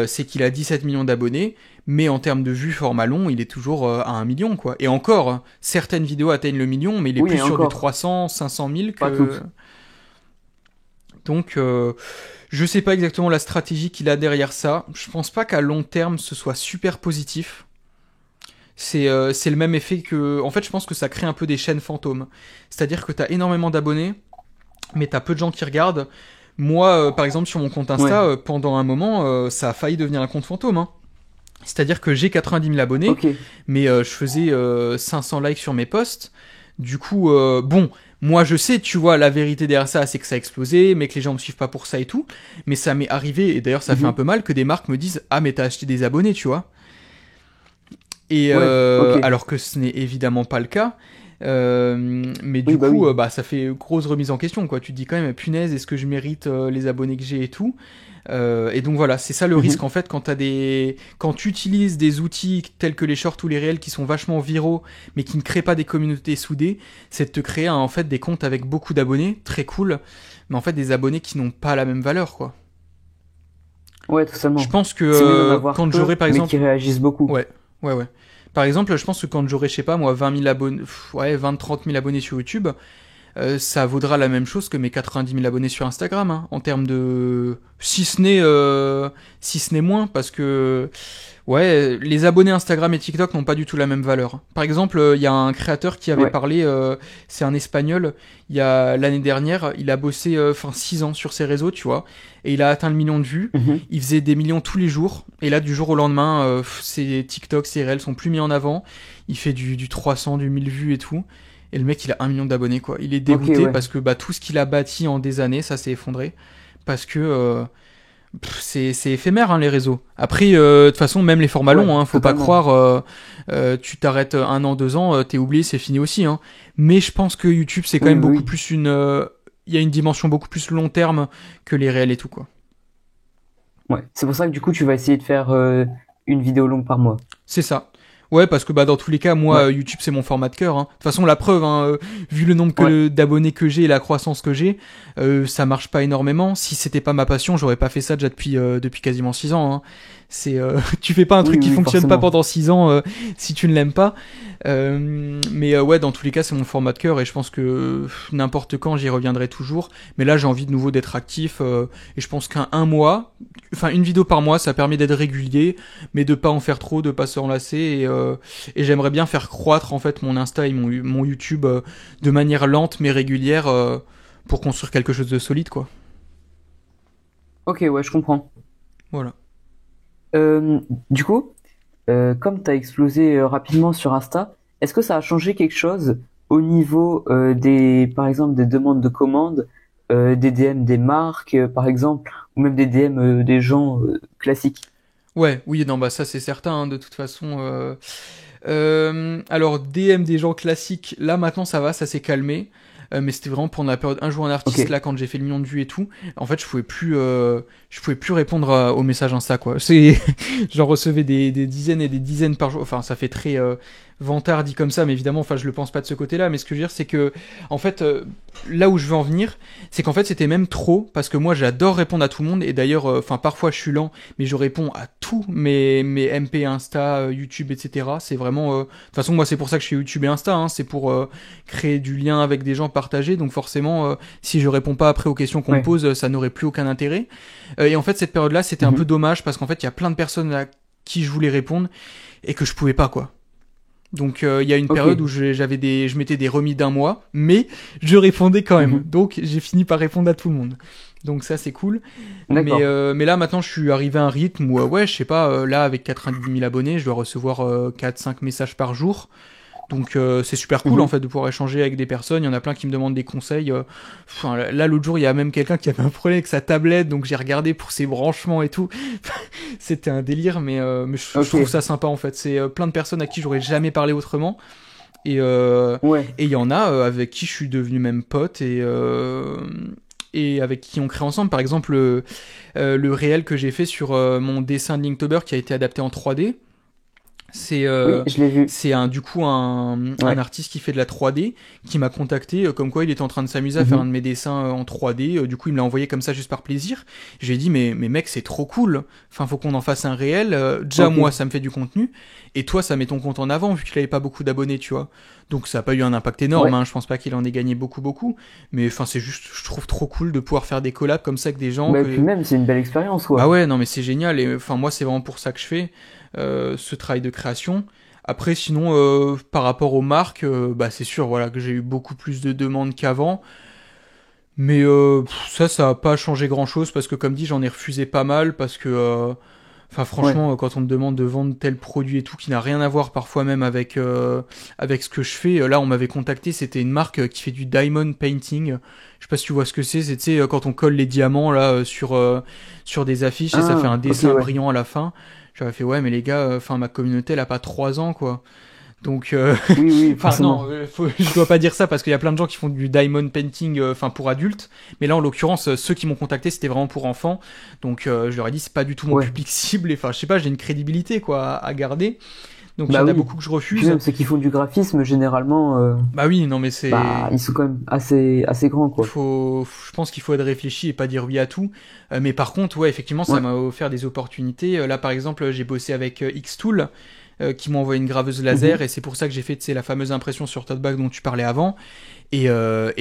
c'est qu'il a 17 millions d'abonnés, mais en termes de vues format long, il est toujours à 1 million, quoi. Et encore, certaines vidéos atteignent le million, mais il est Oui, plus et sur du encore. 300, 500 000 Pas que... toutes. Donc, je sais pas exactement la stratégie qu'il a derrière ça. Je pense pas qu'à long terme, ce soit super positif. C'est le même effet que... En fait, je pense que ça crée un peu des chaînes fantômes. C'est-à-dire que t'as énormément d'abonnés, mais t'as peu de gens qui regardent. Moi, par exemple, sur mon compte Ouais. Insta, pendant un moment, ça a failli devenir un compte fantôme, hein. C'est-à-dire que j'ai 90 000 abonnés, Ok. mais je faisais 500 likes sur mes posts. Du coup, bon, moi je sais, tu vois, la vérité derrière ça, c'est que ça a explosé, mais que les gens me suivent pas pour ça et tout. Mais ça m'est arrivé, et d'ailleurs ça fait un Mhm. peu mal, que des marques me disent ah mais t'as acheté des abonnés, tu vois. Et Ouais. Ok. alors que ce n'est évidemment pas le cas. Mais Oui, du bah coup, oui. bah ça fait grosse remise en question, quoi. Tu te dis quand même, punaise, est-ce que je mérite les abonnés que j'ai et tout. Et donc voilà, c'est ça le risque Mhm. en fait quand tu utilises des outils tels que les shorts ou les réels qui sont vachement viraux, mais qui ne créent pas des communautés soudées, c'est de te créer en fait des comptes avec beaucoup d'abonnés, très cool, mais en fait des abonnés qui n'ont pas la même valeur, quoi. Ouais, Je totalement. pense que C'est mieux d'en avoir quand j'aurai peu, par mais qui exemple, réagissent beaucoup. ouais, ouais. Par exemple, je pense que quand j'aurai, je sais pas moi, 20 000 abonnés, ouais, 20-30 000 abonnés sur YouTube, ça vaudra la même chose que mes 90 000 abonnés sur Instagram, hein, en termes de... Si ce n'est moins, parce que... Ouais, les abonnés Instagram et TikTok n'ont pas du tout la même valeur. Par exemple, il y a un créateur qui avait Ouais. parlé, c'est un Espagnol, il y a l'année dernière, il a bossé 6 ans sur ses réseaux, tu vois, et il a atteint le million de vues. Mhm. Il faisait des millions tous les jours, et là, du jour au lendemain, ses TikTok, ses réels sont plus mis en avant. Il fait du 300, du 1000 vues et tout. Et le mec, il a 1 million d'abonnés, quoi. Il est Ok, dégoûté ouais. parce que bah, tout ce qu'il a bâti en des années, ça s'est effondré. Parce que c'est éphémère, hein, les réseaux. Après, de toute façon, même les formats Ouais, longs, hein, faut pas totalement. croire, tu t'arrêtes 1 an, 2 ans, t'es oublié, c'est fini aussi, hein. Mais je pense que YouTube, c'est quand Oui, même oui, beaucoup oui. plus il y a une dimension beaucoup plus long terme que les réels et tout, quoi. Ouais. C'est pour ça que du coup, tu vas essayer de faire une vidéo longue par mois. C'est ça. Ouais, parce que bah dans tous les cas, moi, Ouais. YouTube c'est mon format de cœur. Hein. De toute façon, la preuve, hein, vu le nombre Ouais. d'abonnés que j'ai et la croissance que j'ai, ça marche pas énormément. Si c'était pas ma passion, j'aurais pas fait ça déjà depuis quasiment 6 ans. Hein. C'est tu fais pas un Oui, truc qui oui, fonctionne pas forcément. pendant 6 ans si tu ne l'aimes pas. Mais ouais, dans tous les cas, c'est mon format de cœur et je pense que n'importe quand j'y reviendrai toujours. Mais là, j'ai envie de nouveau d'être actif et je pense qu'un mois, enfin une vidéo par mois, ça permet d'être régulier, mais de pas en faire trop, de pas se enlacer et j'aimerais bien faire croître en fait mon Insta et mon YouTube de manière lente mais régulière pour construire quelque chose de solide quoi. Ok, ouais, je comprends. Voilà. Euh, du coup, comme tu as explosé rapidement sur Insta, est-ce que ça a changé quelque chose au niveau par exemple, des demandes de commandes, des DM des marques, par exemple, ou même des DM des gens classiques? Ouais, oui, non, bah ça c'est certain, hein, de toute façon. Alors DM des gens classiques, là maintenant ça va, ça s'est calmé. Mais c'était vraiment pendant la période un jour un Ok. artiste là quand j'ai fait le million de vues et tout. En fait, je pouvais plus répondre aux messages Insta quoi. J'en recevais des dizaines et des dizaines par jour. Enfin, ça fait très vantard dit comme ça, mais évidemment, enfin, je le pense pas de ce côté-là. Mais ce que je veux dire, c'est que en fait, là où je veux en venir, c'est qu'en fait, c'était même trop parce que moi, j'adore répondre à tout le monde. Et d'ailleurs, enfin, parfois, je suis lent, mais je réponds à tous mes MP, Insta, YouTube, etc. C'est vraiment, de toute façon, moi, c'est pour ça que je fais YouTube et Insta. Hein, c'est pour créer du lien avec des gens partagés. Donc forcément, si je réponds pas après aux questions qu'on me Ouais. pose, ça n'aurait plus aucun intérêt. Et en fait, cette période-là, c'était un peu Mhm. dommage parce qu'en fait, il y a plein de personnes à qui je voulais répondre et que je pouvais pas quoi. Donc il y a une Ok. période où je mettais des remis d'un mois, mais je répondais quand même. Mhm. Donc j'ai fini par répondre à tout le monde. Donc ça c'est cool. D'accord. Mais là maintenant je suis arrivé à un rythme où ouais je sais pas là avec 90 000 abonnés je dois recevoir 4-5 messages par jour. Donc c'est super cool en Mhm. fait de pouvoir échanger avec des personnes. Il y en a plein qui me demandent des conseils. Enfin, là l'autre jour il y a même quelqu'un qui avait un problème avec sa tablette, donc j'ai regardé pour ses branchements et tout. C'était un délire, mais je Ok. trouve ça sympa en fait. C'est plein de personnes à qui j'aurais jamais parlé autrement. Ouais. Et il y en a avec qui je suis devenu même pote et avec qui on crée ensemble. Par exemple, le réel que j'ai fait sur mon dessin de Linktober qui a été adapté en 3D. C'est Oui, je l'ai vu. du coup un Ouais. artiste qui fait de la 3D qui m'a contacté comme quoi il était en train de s'amuser à faire un de Mhm. mes dessins en 3D. Du coup, il me l'a envoyé comme ça juste par plaisir. J'ai dit mais mec, c'est trop cool. Enfin, faut qu'on en fasse un réel. Déjà Ok. moi, ça me fait du contenu et toi, ça met ton compte en avant vu qu'il avait pas beaucoup d'abonnés, tu vois. Donc ça a pas eu un impact énorme. Ouais. Hein. Je pense pas qu'il en ait gagné beaucoup. Mais enfin, c'est juste, je trouve trop cool de pouvoir faire des collabs comme ça avec des gens Bah, et puis que même, c'est une belle expérience, bah quoi. ouais, non mais c'est génial et enfin moi c'est vraiment pour ça que je fais ce travail de création. Après sinon par rapport aux marques, bah c'est sûr voilà que j'ai eu beaucoup plus de demandes qu'avant, mais ça a pas changé grand chose parce que comme dit j'en ai refusé pas mal parce que enfin Ouais. franchement quand on me demande de vendre tel produit et tout qui n'a rien à voir parfois même avec ce que je fais, là on m'avait contacté, c'était une marque qui fait du diamond painting. Je sais pas si tu vois ce que c'est tu sais quand on colle les diamants là sur des affiches et ça fait un Ah, ok, dessin ouais. brillant à la fin. J'avais fait ouais mais les gars, enfin ma communauté elle a pas 3 ans quoi. Donc Oui, oui, enfin non, forcément. je dois pas dire ça parce qu'il y a plein de gens qui font du diamond painting enfin pour adultes, mais là en l'occurrence ceux qui m'ont contacté c'était vraiment pour enfants. Donc je leur ai dit c'est pas du tout mon Ouais. public cible et enfin je sais pas, j'ai une crédibilité quoi à garder. Donc il y Bah en a oui. beaucoup que je Puis refuse. même ceux qui font du graphisme, généralement, Bah oui, non mais bah, c'est ils sont quand même assez grands, quoi. je pense qu'il faut être réfléchi et pas dire oui à tout. Mais par contre, ouais, effectivement, ça Ouais. m'a offert des opportunités. Là, par exemple, j'ai bossé avec Xtool, qui m'a envoyé une graveuse laser, Mhm. et c'est pour ça que j'ai fait, tu sais, la fameuse impression sur tote bag dont tu parlais avant. Et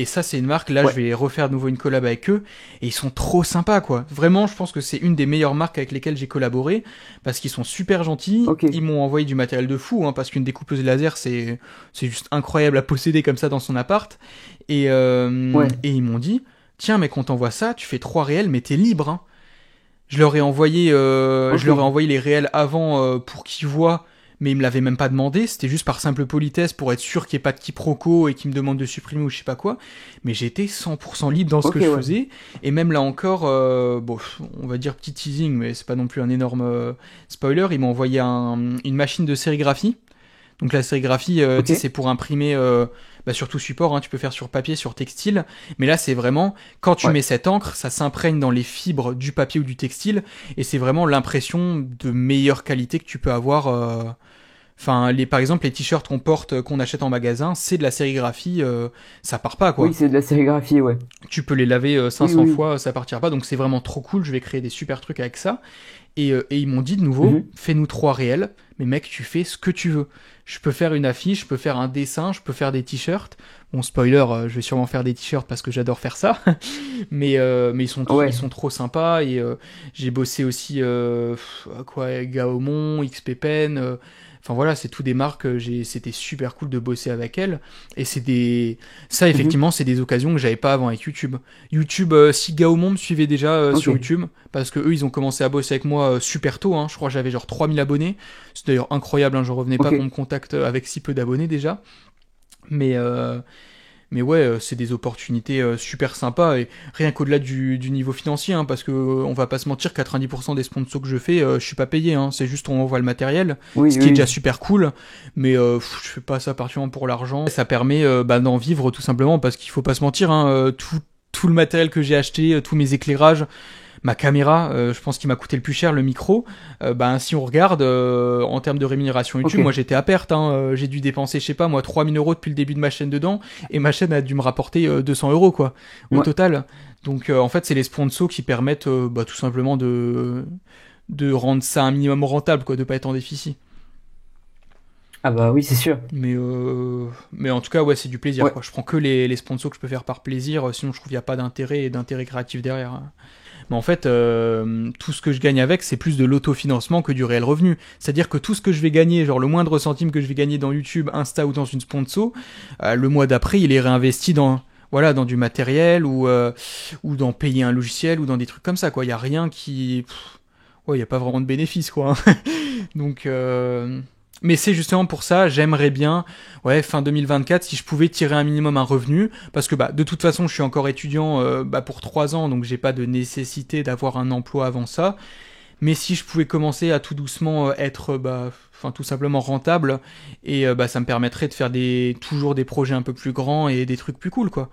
ça, c'est une marque. Là, je Ouais. vais refaire de nouveau une collab avec eux, et ils sont trop sympas, quoi. Vraiment, je pense que c'est une des meilleures marques avec lesquelles j'ai collaboré, parce qu'ils sont super gentils. Ok. Ils m'ont envoyé du matériel de fou, hein, parce qu'une découpeuse laser, c'est juste incroyable à posséder comme ça dans son appart. Ouais. Et ils m'ont dit, tiens, mec, on t'envoie ça, tu fais 3 réels, mais t'es libre. Hein. Je Ok. leur ai envoyé les réels avant pour qu'ils voient, mais ils me l'avaient même pas demandé. C'était juste par simple politesse pour être sûr qu'il n'y ait pas de quiproquo et qu'ils me demandent de supprimer ou je sais pas quoi. Mais j'étais 100% libre dans ce Ok, que je ouais. faisais. Et même là encore, bon, on va dire petit teasing, mais c'est pas non plus un énorme spoiler. Ils m'ont envoyé une machine de sérigraphie. Donc la sérigraphie, tu Ok. sais, c'est pour imprimer bah, sur tout support, hein, tu peux faire sur papier, sur textile, mais là c'est vraiment, quand tu Ouais. mets cette encre, ça s'imprègne dans les fibres du papier ou du textile, et c'est vraiment l'impression de meilleure qualité que tu peux avoir. Enfin, par exemple, les t-shirts qu'on porte, qu'on achète en magasin, c'est de la sérigraphie, ça part pas, quoi. Oui, c'est de la sérigraphie, ouais. Tu peux les laver Oui, 500 oui. fois, ça partira pas, donc c'est vraiment trop cool, je vais créer des super trucs avec ça. Et ils m'ont dit de nouveau, Mhm. fais-nous 3 réels, mais mec, tu fais ce que tu veux. Je peux faire une affiche, je peux faire un dessin, je peux faire des t-shirts. Bon, spoiler, je vais sûrement faire des t-shirts parce que j'adore faire ça. Mais ils Ouais. sont trop sympas. Et j'ai bossé aussi, quoi, Gaomon, XP Pen. Enfin voilà, c'est tout des marques. C'était super cool de bosser avec elles. Et ça Mhm. effectivement, c'est des occasions que j'avais pas avant avec YouTube. YouTube, si Gaomon me suivait déjà Ok. sur YouTube, parce que eux, ils ont commencé à bosser avec moi super tôt. Hein. Je crois que j'avais genre 3000 abonnés. C'est d'ailleurs incroyable. Hein. Je revenais pas Ok. qu'on me contacte avec si peu d'abonnés déjà. Mais, euh, mais ouais, c'est des opportunités super sympas et rien qu'au-delà du niveau financier, hein, parce que on va pas se mentir, 90% des sponsors que je fais, je suis pas payé, hein, c'est juste on envoie le matériel, Oui, ce qui est déjà oui. super cool, mais je fais pas ça particulièrement pour l'argent. Ça permet d'en vivre tout simplement parce qu'il faut pas se mentir, hein, tout le matériel que j'ai acheté, tous mes éclairages, ma caméra, je pense qu'il m'a coûté le plus cher, le micro. Si on regarde en termes de rémunération Ok. YouTube, moi j'étais à perte. Hein, j'ai dû dépenser, je sais pas, moi 3000 € depuis le début de ma chaîne dedans, et ma chaîne a dû me rapporter 200 € quoi, au Ouais. total. Donc en fait, c'est les sponsors qui permettent tout simplement de rendre ça un minimum rentable, quoi, de pas être en déficit. Ah bah oui, c'est sûr. Mais en tout cas, ouais, c'est du plaisir, Ouais. quoi. Je prends que les sponsors que je peux faire par plaisir, sinon je trouve qu'il n'y a pas d'intérêt créatif derrière. Hein. Mais en fait, tout ce que je gagne avec, c'est plus de l'autofinancement que du réel revenu. C'est-à-dire que tout ce que je vais gagner, genre le moindre centime que je vais gagner dans YouTube, Insta ou dans une sponsor, le mois d'après, il est réinvesti dans du matériel ou dans payer un logiciel ou dans des trucs comme ça, quoi. Il y a rien qui, ouais, il y a pas vraiment de bénéfice, quoi. Hein. Donc, mais c'est justement pour ça, j'aimerais bien, ouais, fin 2024, si je pouvais tirer un minimum un revenu, parce que de toute façon, je suis encore étudiant pour 3 ans, donc j'ai pas de nécessité d'avoir un emploi avant ça. Mais si je pouvais commencer à tout doucement être, tout simplement rentable, et ça me permettrait de faire toujours des projets un peu plus grands et des trucs plus cool, quoi.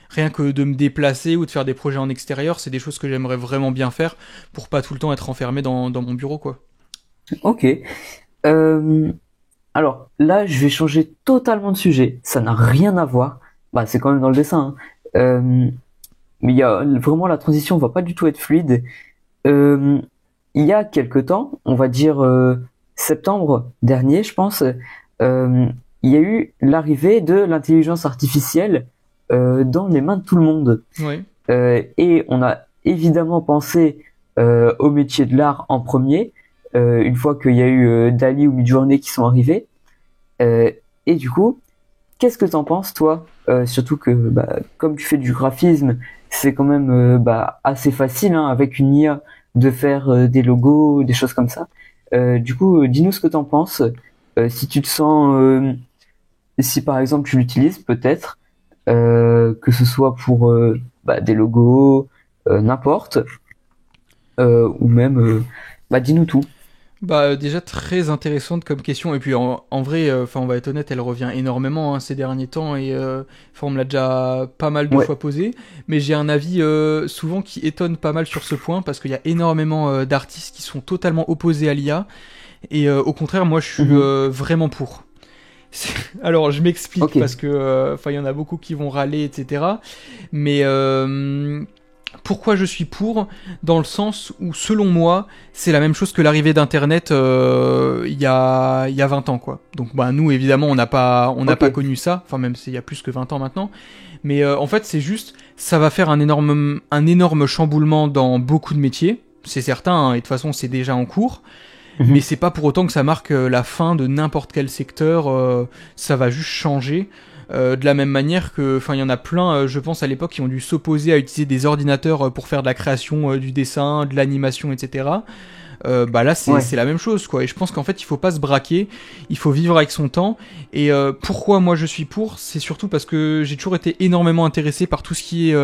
Rien que de me déplacer ou de faire des projets en extérieur, c'est des choses que j'aimerais vraiment bien faire pour pas tout le temps être enfermé dans mon bureau, quoi. Ok. Euh, alors là, je vais changer totalement de sujet. Ça n'a rien à voir. Bah, c'est quand même dans le dessin, hein. Mais il y a vraiment la transition va pas du tout être fluide. Euh, il y a quelque temps, on va dire septembre dernier, je pense, il y a eu l'arrivée de l'intelligence artificielle dans les mains de tout le monde. Ouais. Et on a évidemment pensé au métier de l'art en premier, une fois qu'il y a eu Dali ou Midjourney qui sont arrivés. Euh, et du coup, qu'est-ce que t'en penses, toi? Surtout que, comme tu fais du graphisme, c'est quand même assez facile, hein, avec une IA de faire des logos, des choses comme ça. Du coup, dis-nous ce que t'en penses. Si tu te sens, si par exemple tu l'utilises, peut-être, que ce soit pour des logos, n'importe, ou même, dis-nous tout. Déjà très intéressante comme question et puis en vrai on va être honnête, elle revient énormément hein, ces derniers temps et on me l'a déjà pas mal de Ouais. fois posé, mais j'ai un avis souvent qui étonne pas mal sur ce point parce qu'il y a énormément d'artistes qui sont totalement opposés à l'IA et au contraire moi je suis Mhm. vraiment pour. Alors je m'explique Ok. parce que il y en a beaucoup qui vont râler etc. Mais pourquoi je suis pour dans le sens où selon moi c'est la même chose que l'arrivée d'internet il y a 20 ans quoi. Donc nous évidemment on n'a pas Ok. connu ça, enfin même s'il y a plus que 20 ans maintenant, mais en fait c'est juste ça va faire un énorme chamboulement dans beaucoup de métiers, c'est certain hein, et de toute façon c'est déjà en cours. Mais Mhm. c'est pas pour autant que ça marque la fin de n'importe quel secteur. Ça va juste changer. De la même manière que, il y en a plein, je pense à l'époque, qui ont dû s'opposer à utiliser des ordinateurs pour faire de la création, du dessin, de l'animation, etc. Là c'est Ouais. la même chose quoi et je pense qu'en fait il faut pas se braquer, il faut vivre avec son temps et pourquoi moi je suis pour, c'est surtout parce que j'ai toujours été énormément intéressé par tout ce qui est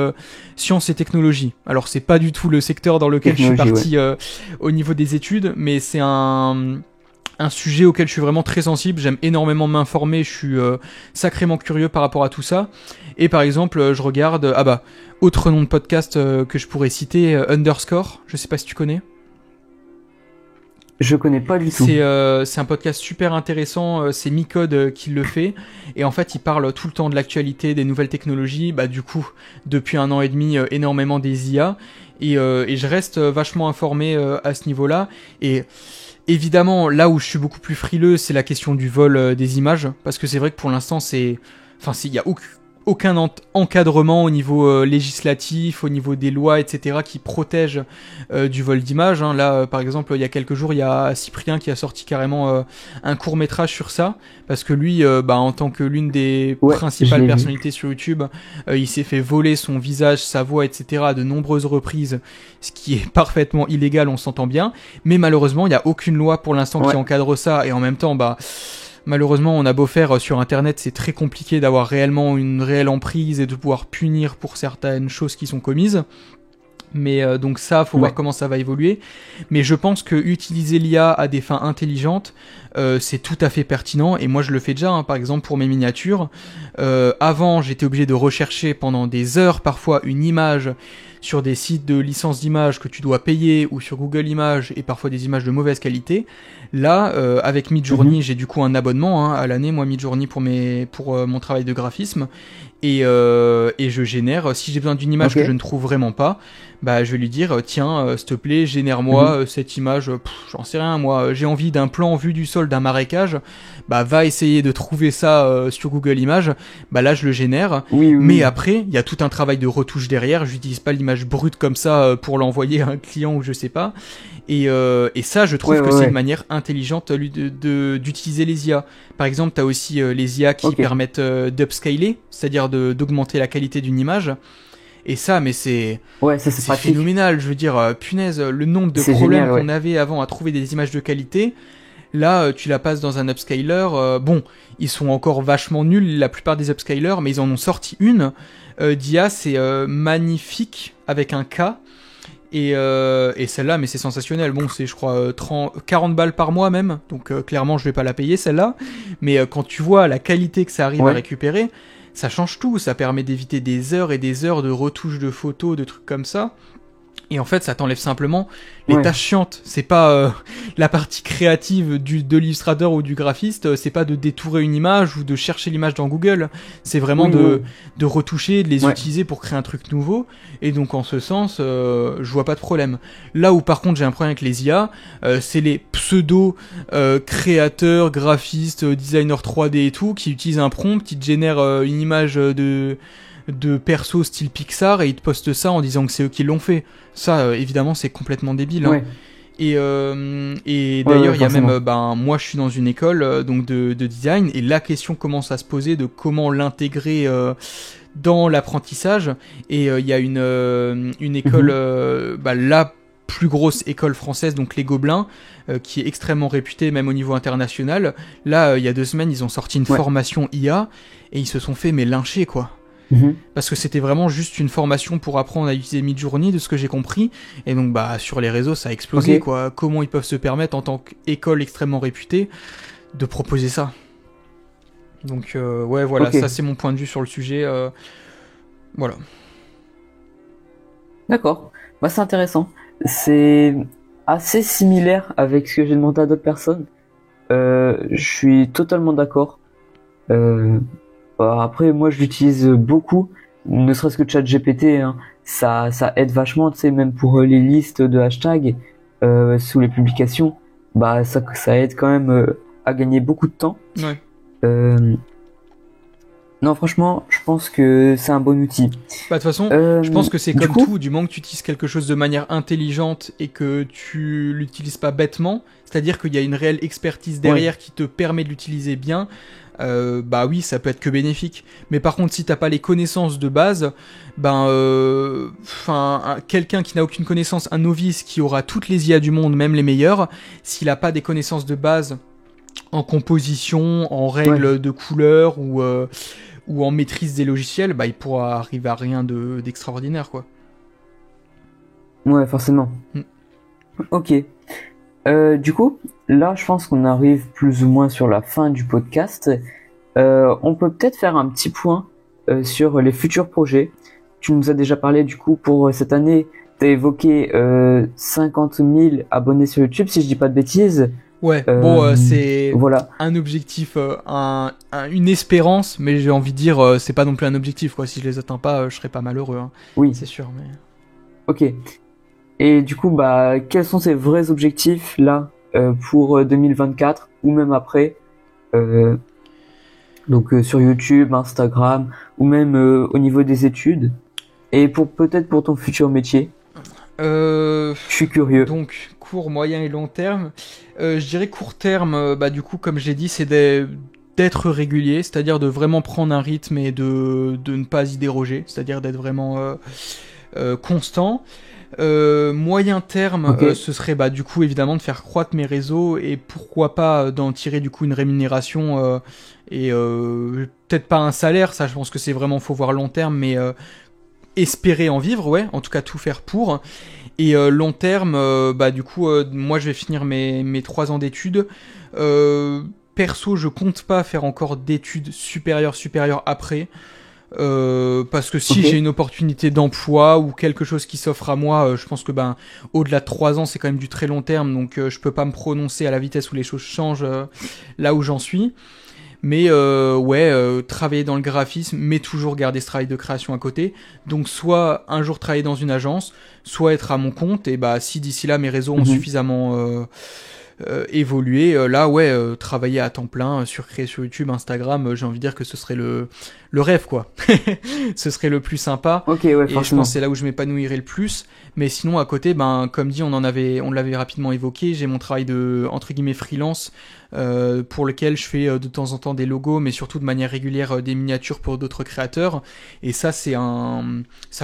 sciences et technologies. Alors c'est pas du tout le secteur dans lequel je suis Technologie, ouais. parti au niveau des études, mais c'est un sujet auquel je suis vraiment très sensible, j'aime énormément m'informer, je suis sacrément curieux par rapport à tout ça. Et par exemple, je regarde autre nom de podcast que je pourrais citer, Underscore, je sais pas si tu connais. Je connais pas du tout. C'est un podcast super intéressant, c'est Micode qui le fait, et en fait il parle tout le temps de l'actualité, des nouvelles technologies, bah du coup depuis 1 an et demi énormément des IA, et je reste vachement informé à ce niveau-là, et évidemment là où je suis beaucoup plus frileux c'est la question du vol des images, parce que c'est vrai que pour l'instant il y a aucun encadrement au niveau législatif, au niveau des lois, etc., qui protègent du vol d'images. Hein. Là, par exemple, il y a quelques jours, il y a Cyprien qui a sorti carrément un court-métrage sur ça, parce que lui, en tant que l'une des Ouais, je principales l'ai vu. personnalités sur YouTube, il s'est fait voler son visage, sa voix, etc., à de nombreuses reprises, ce qui est parfaitement illégal, on s'entend bien, mais malheureusement, il n'y a aucune loi pour l'instant qui Ouais, encadre ça, et en même temps, malheureusement, on a beau faire sur Internet, c'est très compliqué d'avoir réellement une réelle emprise et de pouvoir punir pour certaines choses qui sont commises. Mais donc ça, faut voir ouais. comment ça va évoluer. Mais je pense que utiliser l'IA à des fins intelligentes, c'est tout à fait pertinent. Et moi, je le fais déjà. Hein, par exemple, pour mes miniatures. Avant, j'étais obligé de rechercher pendant des heures, parfois, une image sur des sites de licence d'images que tu dois payer, ou sur Google Images, et parfois des images de mauvaise qualité. Là, avec Mhm. Midjourney, j'ai du coup un abonnement à l'année, moi Midjourney pour mon travail de graphisme, et je génère. Si j'ai besoin d'une image Ok. que je ne trouve vraiment pas, bah je vais lui dire tiens, s'il te plaît, génère-moi Mhm. cette image. J'en sais rien, moi, j'ai envie d'un plan vue du sol d'un marécage. Bah va essayer de trouver ça sur Google Images. Bah là, je le génère. Oui, oui, Mais oui. après, il y a tout un travail de retouche derrière. Je n'utilise pas l'image brute comme ça pour l'envoyer à un client ou je sais pas. Et ça, je Ouais, trouve que ouais, c'est une ouais. manière intelligente d'utiliser les IA. Par exemple, tu as aussi les IA qui Ok. permettent d'upscaler, c'est-à-dire d'augmenter la qualité d'une image. Et ça, mais Ouais, ça c'est c'est pratique. phénoménal. Je veux dire, punaise, le nombre de C'est problèmes génial, qu'on ouais. avait avant à trouver des images de qualité. Là, tu la passes dans un upscaler. Bon, ils sont encore vachement nuls, la plupart des upscalers, mais ils en ont sorti une d'IA, c'est magnifique, avec un K. Et celle-là, mais c'est sensationnel. Bon, c'est, je crois, 40 balles par mois même. Donc, clairement, je vais pas la payer, celle-là. Mais quand tu vois la qualité que ça arrive à Ouais. récupérer, ça change tout. Ça permet d'éviter des heures et des heures de retouches de photos, de trucs comme ça. Et en fait, ça t'enlève simplement les Ouais. tâches chiantes. C'est pas la partie créative de l'illustrateur ou du graphiste. C'est pas de détourer une image ou de chercher l'image dans Google. C'est vraiment Oui, oui. de retoucher, de les Ouais. utiliser pour créer un truc nouveau. Et donc, en ce sens, je vois pas de problème. Là où, par contre, j'ai un problème avec les IA, c'est les pseudo créateurs, graphistes, designers 3D et tout, qui utilisent un prompt, qui te génèrent une image de perso style Pixar et ils te postent ça en disant que c'est eux qui l'ont fait. Ça, évidemment, c'est complètement débile. Hein. Ouais. Et Ouais, ouais, d'ailleurs, il y a même, forcément. moi, je suis dans une école donc de design et la question commence à se poser de comment l'intégrer dans l'apprentissage. Et il y a une école, Mhm. la plus grosse école française, donc les Gobelins, qui est extrêmement réputée même au niveau international. Là, il y a 2 semaines, ils ont sorti une Ouais. formation IA et ils se sont fait mais lyncher quoi. Mhm. Parce que c'était vraiment juste une formation pour apprendre à utiliser Midjourney, de ce que j'ai compris. Et donc, sur les réseaux, ça a explosé, Ok. quoi. Comment ils peuvent se permettre, en tant qu'école extrêmement réputée, de proposer ça. Donc, ouais, voilà, Ok. ça c'est mon point de vue sur le sujet. Voilà. D'accord. Bah, c'est intéressant. C'est assez similaire avec ce que j'ai demandé à d'autres personnes. Je suis totalement d'accord. Euh, Après, moi, je l'utilise beaucoup, ne serait-ce que ChatGPT, hein. Ça aide vachement, tu sais, même pour les listes de hashtags sous les publications. Bah, ça aide quand même à gagner beaucoup de temps. Ouais. Euh, non, franchement, je pense que c'est un bon outil. De toute façon, je Euh, pense que c'est du comme coup, tout, du moment que tu utilises quelque chose de manière intelligente et que tu l'utilises pas bêtement, c'est-à-dire qu'il y a une réelle expertise ouais, derrière qui te permet de l'utiliser bien, bah oui, ça peut être que bénéfique. Mais par contre, si t'as pas les connaissances de base, quelqu'un qui n'a aucune connaissance, un novice qui aura toutes les IA du monde, même les meilleures, s'il a pas des connaissances de base en composition, en ouais, règles de couleur ou en maîtrise des logiciels, bah il pourra arriver à rien d'extraordinaire quoi. ouais, forcément. Mm. Ok. Du coup, là, je pense qu'on arrive plus ou moins sur la fin du podcast. On peut peut-être faire un petit point sur les futurs projets. Tu nous as déjà parlé du coup pour cette année t'as évoqué 50 000 abonnés sur YouTube, si je dis pas de bêtises. Ouais, bon, c'est Voilà. un objectif, une espérance, mais j'ai envie de dire, c'est pas non plus un objectif, quoi. Si je les atteins pas, je serais pas malheureux, hein. Oui. C'est sûr, mais... Ok. Et du coup, bah, quels sont ces vrais objectifs là pour 2024 ou même après euh, donc sur YouTube, Instagram ou même au niveau des études et pour peut-être pour ton futur métier. Je suis curieux. Donc, court, moyen et long terme. Je dirais court terme, bah, du coup, comme j'ai dit, c'est d'être régulier, c'est-à-dire de vraiment prendre un rythme et de ne pas y déroger, c'est-à-dire d'être vraiment constant. Moyen terme, Ok. ce serait bah, du coup évidemment de faire croître mes réseaux et pourquoi pas d'en tirer du coup une rémunération et peut-être pas un salaire, ça je pense que c'est vraiment faut voir long terme, mais espérer en vivre, ouais, en tout cas tout faire pour. Et long terme, bah du coup moi je vais finir mes 3 ans d'études. Perso, je compte pas faire encore d'études supérieures après. Parce que si Ok. j'ai une opportunité d'emploi ou quelque chose qui s'offre à moi, je pense que ben au-delà de 3 ans, c'est quand même du très long terme, donc je peux pas me prononcer à la vitesse où les choses changent là où j'en suis. Mais ouais, travailler dans le graphisme, mais toujours garder ce travail de création à côté. Donc soit un jour travailler dans une agence, soit être à mon compte. Et bah si d'ici là mes réseaux ont Mhm. suffisamment évolué, là ouais, travailler à temps plein sur créer sur YouTube, Instagram, j'ai envie de dire que ce serait le rêve quoi. Ce serait le plus sympa. Ok, ouais, Et je pense que forcément. c'est là où je m'épanouirais le plus. Mais sinon à côté, ben comme dit, on l'avait rapidement évoqué. J'ai mon travail de entre guillemets freelance pour lequel je fais de temps en temps des logos, mais surtout de manière régulière des miniatures pour d'autres créateurs. Et ça, Ouais.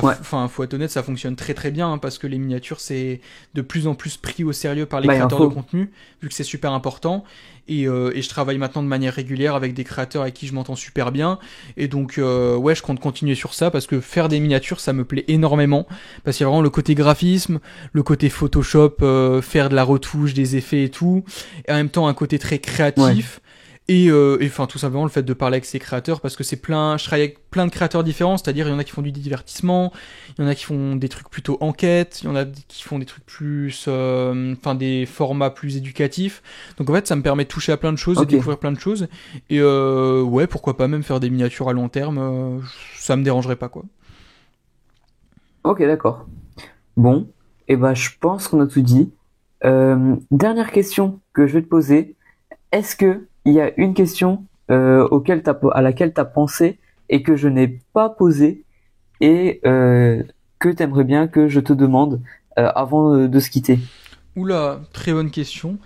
enfin, faut être honnête, ça fonctionne très très bien hein, parce que les miniatures, c'est de plus en plus pris au sérieux par les Bah, il en créateurs de faut. contenu, vu que c'est super important. Et je travaille maintenant de manière régulière avec des créateurs avec qui je m'entends super bien. Et donc, ouais, je compte continuer sur ça parce que faire des miniatures, ça me plaît énormément. Parce qu'il y a vraiment le côté graphisme, le côté Photoshop, faire de la retouche, des effets et tout. Et en même temps, un côté très Ouais. créatif. Et enfin, tout simplement, le fait de parler avec ces créateurs, parce que je travaille avec plein de créateurs différents, c'est-à-dire, il y en a qui font du divertissement, il y en a qui font des trucs plutôt enquête, il y en a qui font des trucs plus, enfin, des formats plus éducatifs. Donc, en fait, ça me permet de toucher à plein de choses et de Ok. découvrir plein de choses. Et ouais, pourquoi pas même faire des miniatures à long terme, ça me dérangerait pas, quoi. Ok, d'accord. Bon. Et bah, je pense qu'on a tout dit. Dernière question que je vais te poser. Est-ce que il y a une question à laquelle tu as pensé et que je n'ai pas posée et que tu aimerais bien que je te demande avant de se quitter? Oula, très bonne question.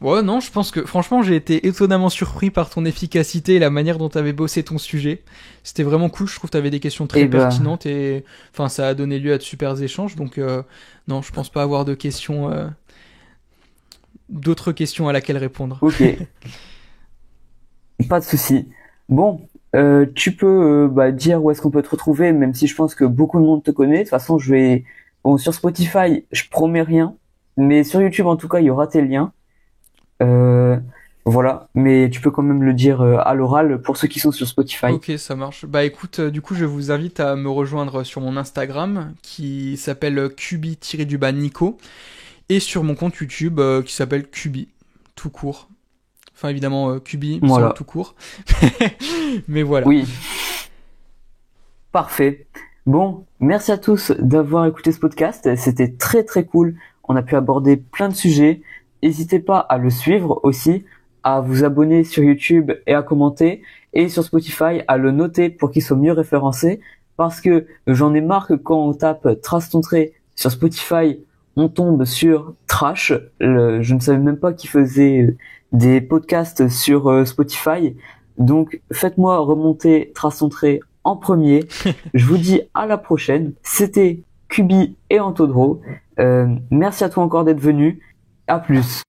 Ouais, non, je pense que franchement, j'ai été étonnamment surpris par ton efficacité et la manière dont tu avais bossé ton sujet. C'était vraiment cool, je trouve que tu avais des questions très Eh ben, pertinentes et enfin, ça a donné lieu à de super échanges. Donc, non, je pense pas avoir de questions, d'autres questions à laquelle répondre. ok, pas de souci. Bon, tu peux bah, dire où est-ce qu'on peut te retrouver, même si je pense que beaucoup de monde te connaît. De toute façon, bon, sur Spotify, je promets rien, mais sur YouTube, en tout cas, il y aura tes liens. Euh, voilà, mais tu peux quand même le dire à l'oral pour ceux qui sont sur Spotify. Ok, ça marche. Bah écoute, du coup, je vous invite à me rejoindre sur mon Instagram qui s'appelle cubi-nico et sur mon compte YouTube qui s'appelle Cubi, tout court. Enfin, évidemment, Cubi sans le Voilà. tout court. Mais voilà. Oui, parfait. Bon, merci à tous d'avoir écouté ce podcast. C'était très très cool. On a pu aborder plein de sujets. N'hésitez pas à le suivre aussi, à vous abonner sur YouTube et à commenter, et sur Spotify à le noter pour qu'il soit mieux référencé. Parce que j'en ai marre que quand on tape Trace ton trait sur Spotify, on tombe sur Trash. Je ne savais même pas qu'il faisait des podcasts sur Spotify. Donc faites-moi remonter Trace ton trait en premier. Je vous dis à la prochaine. C'était Kubi et Antodro. Merci à toi encore d'être venu. À plus.